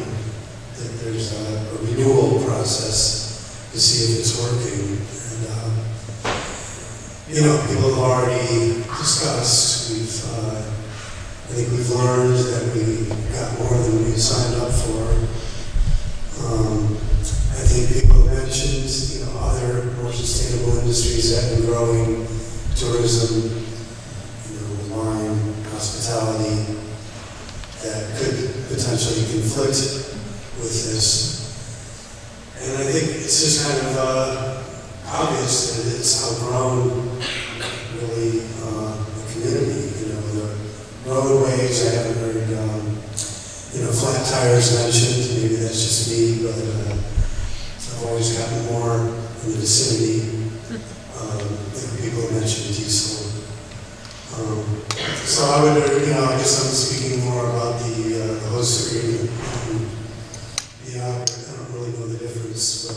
That there's a renewal process to see if it's working. And people have already discussed. I think we've learned that we got more than we signed up for. I think people have mentioned, other more sustainable industries that have been growing, tourism, wine, hospitality, that could potentially conflict with this. And I think it's just kind of obvious that it's outgrown really the community. The roadways, I haven't heard, flat tires mentioned. Maybe that's just me, but I've always gotten more in the vicinity. People mentioned diesel. So I would, I guess I'm speaking more about the host agreement. I don't really know the difference, but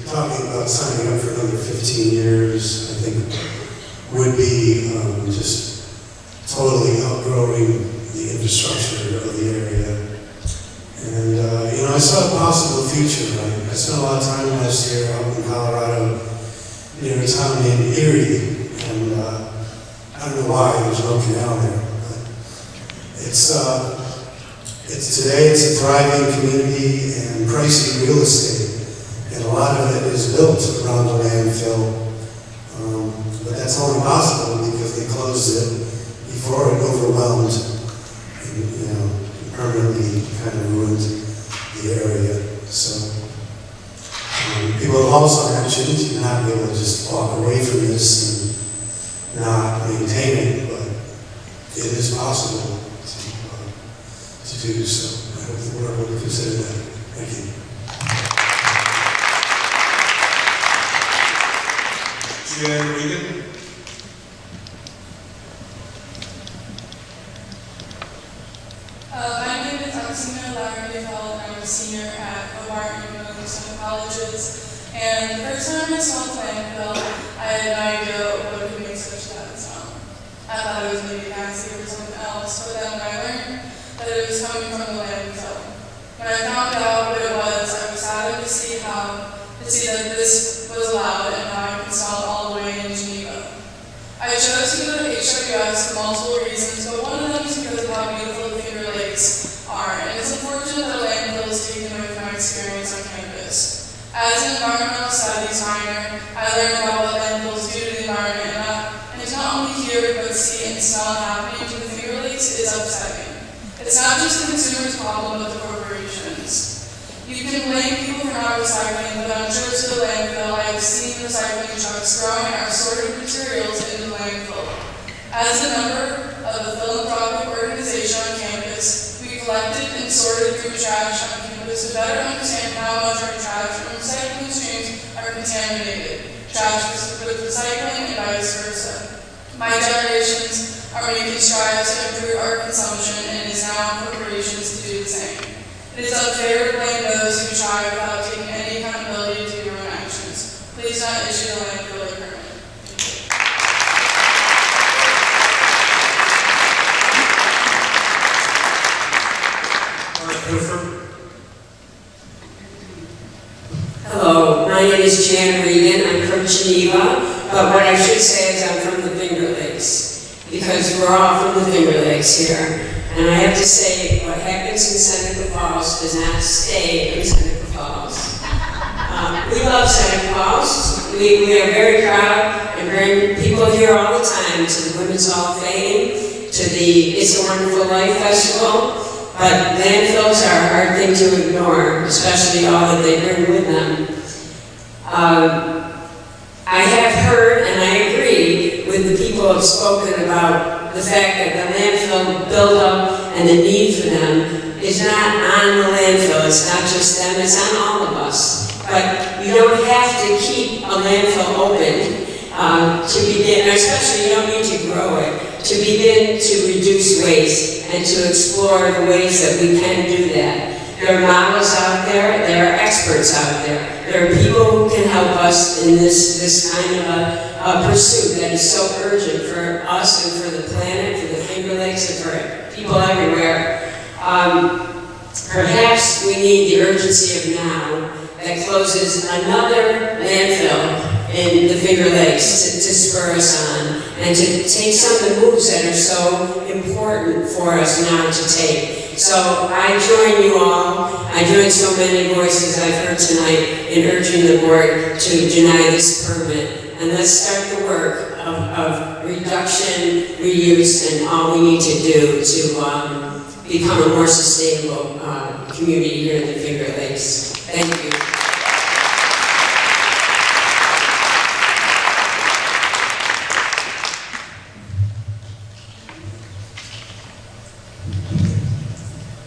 talking about signing up for another 15 years, I think would be just totally outgrowing the infrastructure of the area. And, I saw a possible future. I spent a lot of time last year out in Colorado, near a town named Erie, and I don't know why there's no canal there, but today it's a thriving community and pricey real estate, and a lot of it is built around the landfill. But that's only possible because they closed it before it overwhelmed and, permanently kind of ruined the area. So people have also mentioned you're not be able to just walk away from this and not maintain it, but it is possible to do so. I hope the board will consider that. Thank you. Jan Regan. My name is Arsenio Lagerfeld, and I'm a senior at Environment and Some Colleges. And the first time I saw Landfill, I had no idea what could make such bad sound. I thought it was maybe nasty or something else, but then when I learned that it was coming from the landfill. When I found out what it was, I was saddened to see that this was allowed and how I could install it all the way in Geneva. I chose to go to HWS for multiple reasons, but one of them is because of how beautiful the Finger Lakes are, and it's unfortunate that landfill is taken away from my experience on campus. As an environmental studies minor, I learned about what landfills do to the environment, and to not only hear but see and smell it happening to the Finger Lakes is upsetting. It's not just the consumer's problem, but the corporations. You can blame people for not recycling, but on trips to the landfill, I have seen recycling trucks throwing our assorted materials into the landfill. As a member of a philanthropic organization on campus, we collected and sorted through trash on campus to better understand how much our trash and recycling streams are contaminated. Trash with recycling and vice versa. My generations are making strides to improve our consumption, and it is now on corporations to do the same. It is unfair to blame those who try without taking any accountability to your own actions. Please not issue the landfill permit. Hello, my name is Jan Regan. I'm from Geneva, but what I should say is I'm from the Finger Lakes, because we're all from the Finger Lakes here. And I have to say, what happens in Seneca Falls does not stay in Seneca Falls. We love Seneca Falls. We are very proud and bring people here all the time to the Women's Hall of Fame, to the It's a Wonderful Life Festival. But landfills are a hard thing to ignore, especially all that they bring with them. I have heard and I agree with the people who have spoken about the fact that the landfill buildup and the need for them is not on the landfill. It's not just them, it's on all of us. But you don't have to keep a landfill open to begin, especially you don't need to grow it, to begin to reduce waste and to explore the ways that we can do that. There are models out there are experts out there. There are people who can help us in this kind of a pursuit that is so urgent for us and for the planet, for the Finger Lakes, and for people everywhere. Perhaps we need the urgency of now that closes another landfill in the Finger Lakes to spur us on and to take some of the moves that are so important for us now to take. So I join you all, I join so many voices I've heard tonight in urging the board to deny this permit. And let's start the work of reduction, reuse, and all we need to do to become a more sustainable community here in the Finger Lakes. Thank you.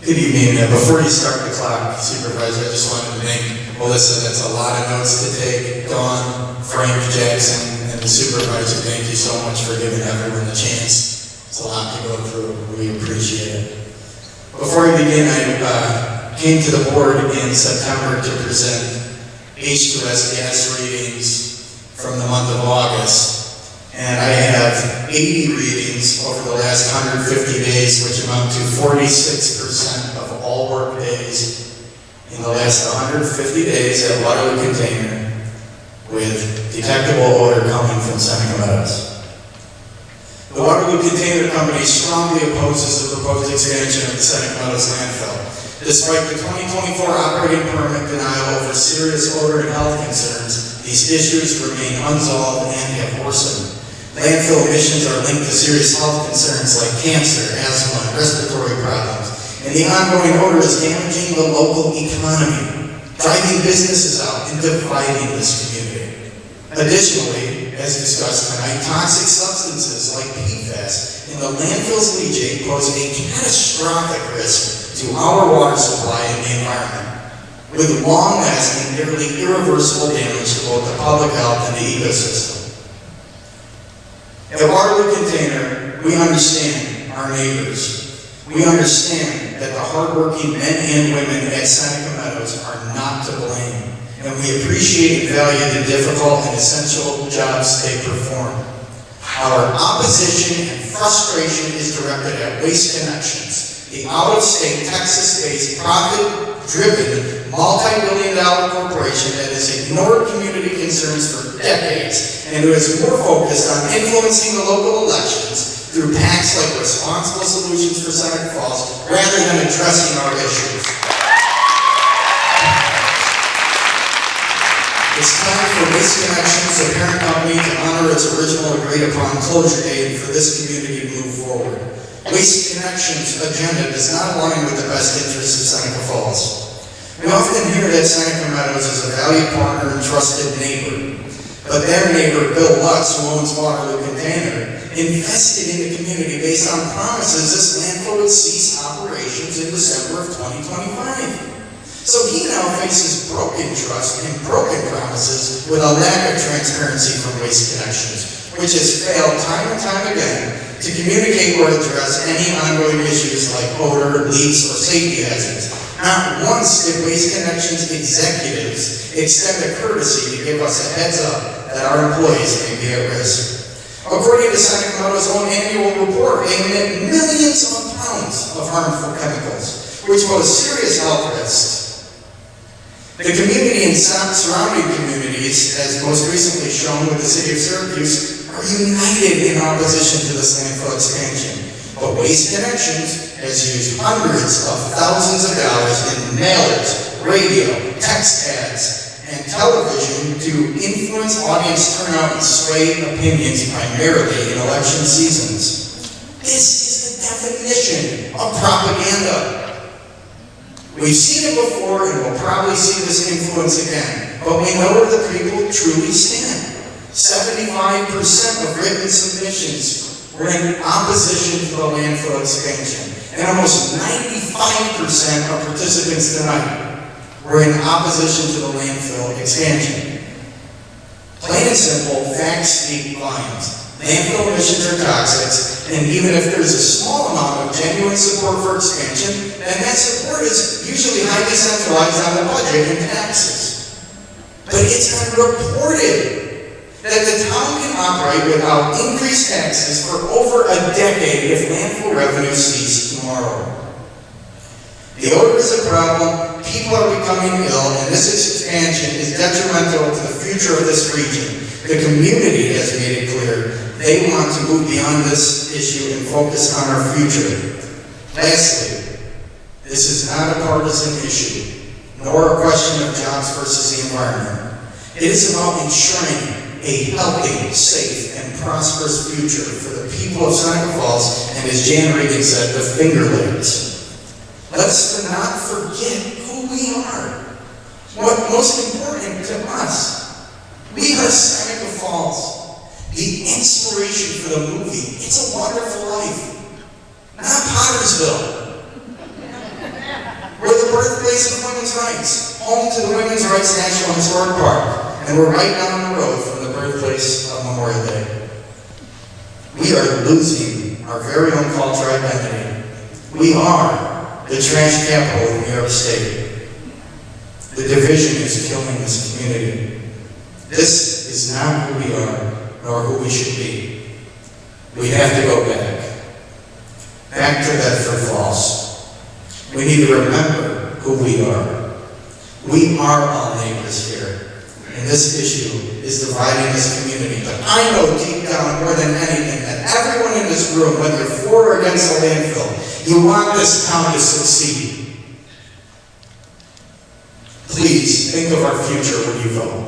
Good evening. Before you start the clock, Supervisor, I just wanted to thank Melissa. That's a lot of notes to take. Dawn, Frank, Jackson, and the supervisor, thank you so much for giving everyone the chance. It's a lot to go through. We appreciate it. Before I begin, I came to the board in September to present H2S gas readings from the month of August. And I have 80 readings over the last 150 days, which amount to 46% of all work days in the last 150 days at Waterloo Container, with detectable odor coming from Seneca Meadows. The Waterloo Container Company strongly opposes the proposed expansion of the Seneca Meadows landfill. Despite the 2024 operating permit denial over serious odor and health concerns, these issues remain unsolved and have worsened. Landfill emissions are linked to serious health concerns like cancer, asthma, and respiratory problems, and the ongoing odor is damaging the local economy, driving businesses out and dividing this community. Additionally, as discussed tonight, toxic substances like PFAS in the landfill's leachate pose a catastrophic risk to our water supply and the environment, with long-lasting, nearly irreversible damage to both the public health and the ecosystem. At Waterloo Container, we understand our neighbors. We understand that the hardworking men and women at Seneca Meadows are not to blame, and we appreciate and value the difficult and essential jobs they perform. Our opposition and frustration is directed at Waste Connections, the out-of-state, Texas-based, profit-driven, multi-billion-dollar corporation that has ignored community concerns for decades and who is more focused on influencing the local elections through PACs like Responsible Solutions for Seneca Falls rather than addressing our issues. It's time for Waste Connections, the parent company, to honor its original agreed-upon closure date and for this community to move forward. Waste Connections' agenda does not align with the best interests of Seneca Falls. We often hear that Seneca Meadows is a valued partner and trusted neighbor, but their neighbor, Bill Lutz, who owns Waterloo Container, invested in the community based on promises this landfill would cease operations in December of 2025. So he now faces broken trust and broken promises with a lack of transparency from Waste Connections, which has failed time and time again to communicate or address any ongoing issues like odor, leaks, or safety hazards. Not once did Waste Connections executives extend a courtesy to give us a heads up that our employees may be at risk. According to Seneca Meadows' own annual report, they emit millions of pounds of harmful chemicals, which pose serious health risks. The community and surrounding communities, as most recently shown with the city of Syracuse, are united in opposition to this landfill expansion. But Waste Connections has used hundreds of thousands of dollars in mailers, radio, text ads, and television to influence audience turnout and sway opinions primarily in election seasons. This is the definition of propaganda. We've seen it before and we'll probably see this influence again, but we know where the people truly stand. 75% of written submissions We're in opposition to the landfill expansion. And almost 95% of participants tonight were in opposition to the landfill expansion. Plain and simple, facts speak volumes. Landfill emissions are toxic, and even if there's a small amount of genuine support for expansion, then that support is usually highly centralized on the budget and taxes. But it's been reported that the town can operate without increased taxes for over a decade if landfill revenues cease tomorrow. The odor is a problem, people are becoming ill, and this expansion is detrimental to the future of this region. The community has made it clear they want to move beyond this issue and focus on our future. Lastly, this is not a partisan issue, nor a question of jobs versus the environment. It is about ensuring a healthy, safe, and prosperous future for the people of Seneca Falls, and as Jan Regan said, the Finger Lakes. Let's not forget who we are. What most important to us, we are Seneca Falls. The inspiration for the movie, It's a Wonderful Life. Not Pottersville. We're the birthplace of women's rights, home to the Women's Rights National Historic Park, and we're right down the road from the birthplace of Memorial Day. We are losing our very own cultural identity. We are the trash capital of New York State. The division is killing this community. This is not who we are, nor who we should be. We have to go back to Bedford Falls. We need to remember who we are. We are all neighbors here, and this issue is dividing this community. But I know deep down, more than anything, that everyone in this room, whether for or against the landfill, you want this town to succeed. Please think of our future when you vote.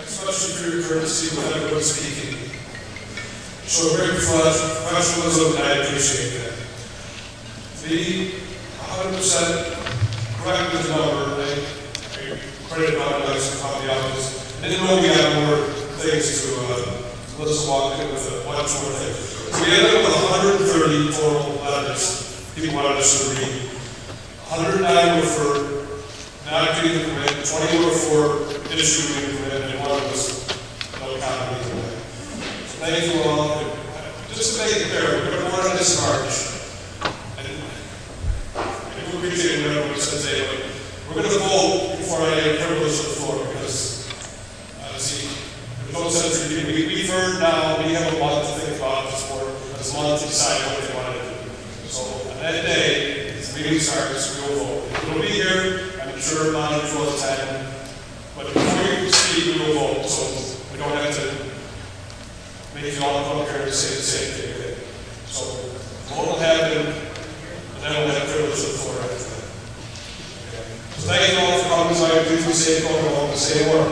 Especially for your courtesy when everyone's speaking. Show great professionalism, and I appreciate that. Be 100% correct with the number. I credit my guys on the office. I didn't know we had more things to let us walk in with a bunch more things. So we ended up with 130 total letters people wanted us to read. 109 were for not getting the permit, 20 were for issuing the permit, and one was no comment either way. So thank you all. Just to make it clear, we're going to vote on this March. And we appreciate what everyone says today, but we're going to vote before I get a privilege of the floor because, see, there's no sense in people. We've heard now, we have a month to think about this board, this month to decide what they want to do. So on that day, the meeting starts, we will vote. We'll be here, I'm sure, monitors all the time. But before you speak, we will vote, so we don't have to make you all come up here and say the same thing again. So vote will happen, and then we'll have privilege of the floor after that. Okay. So thank you all for coming. So I briefly say, go home and say more.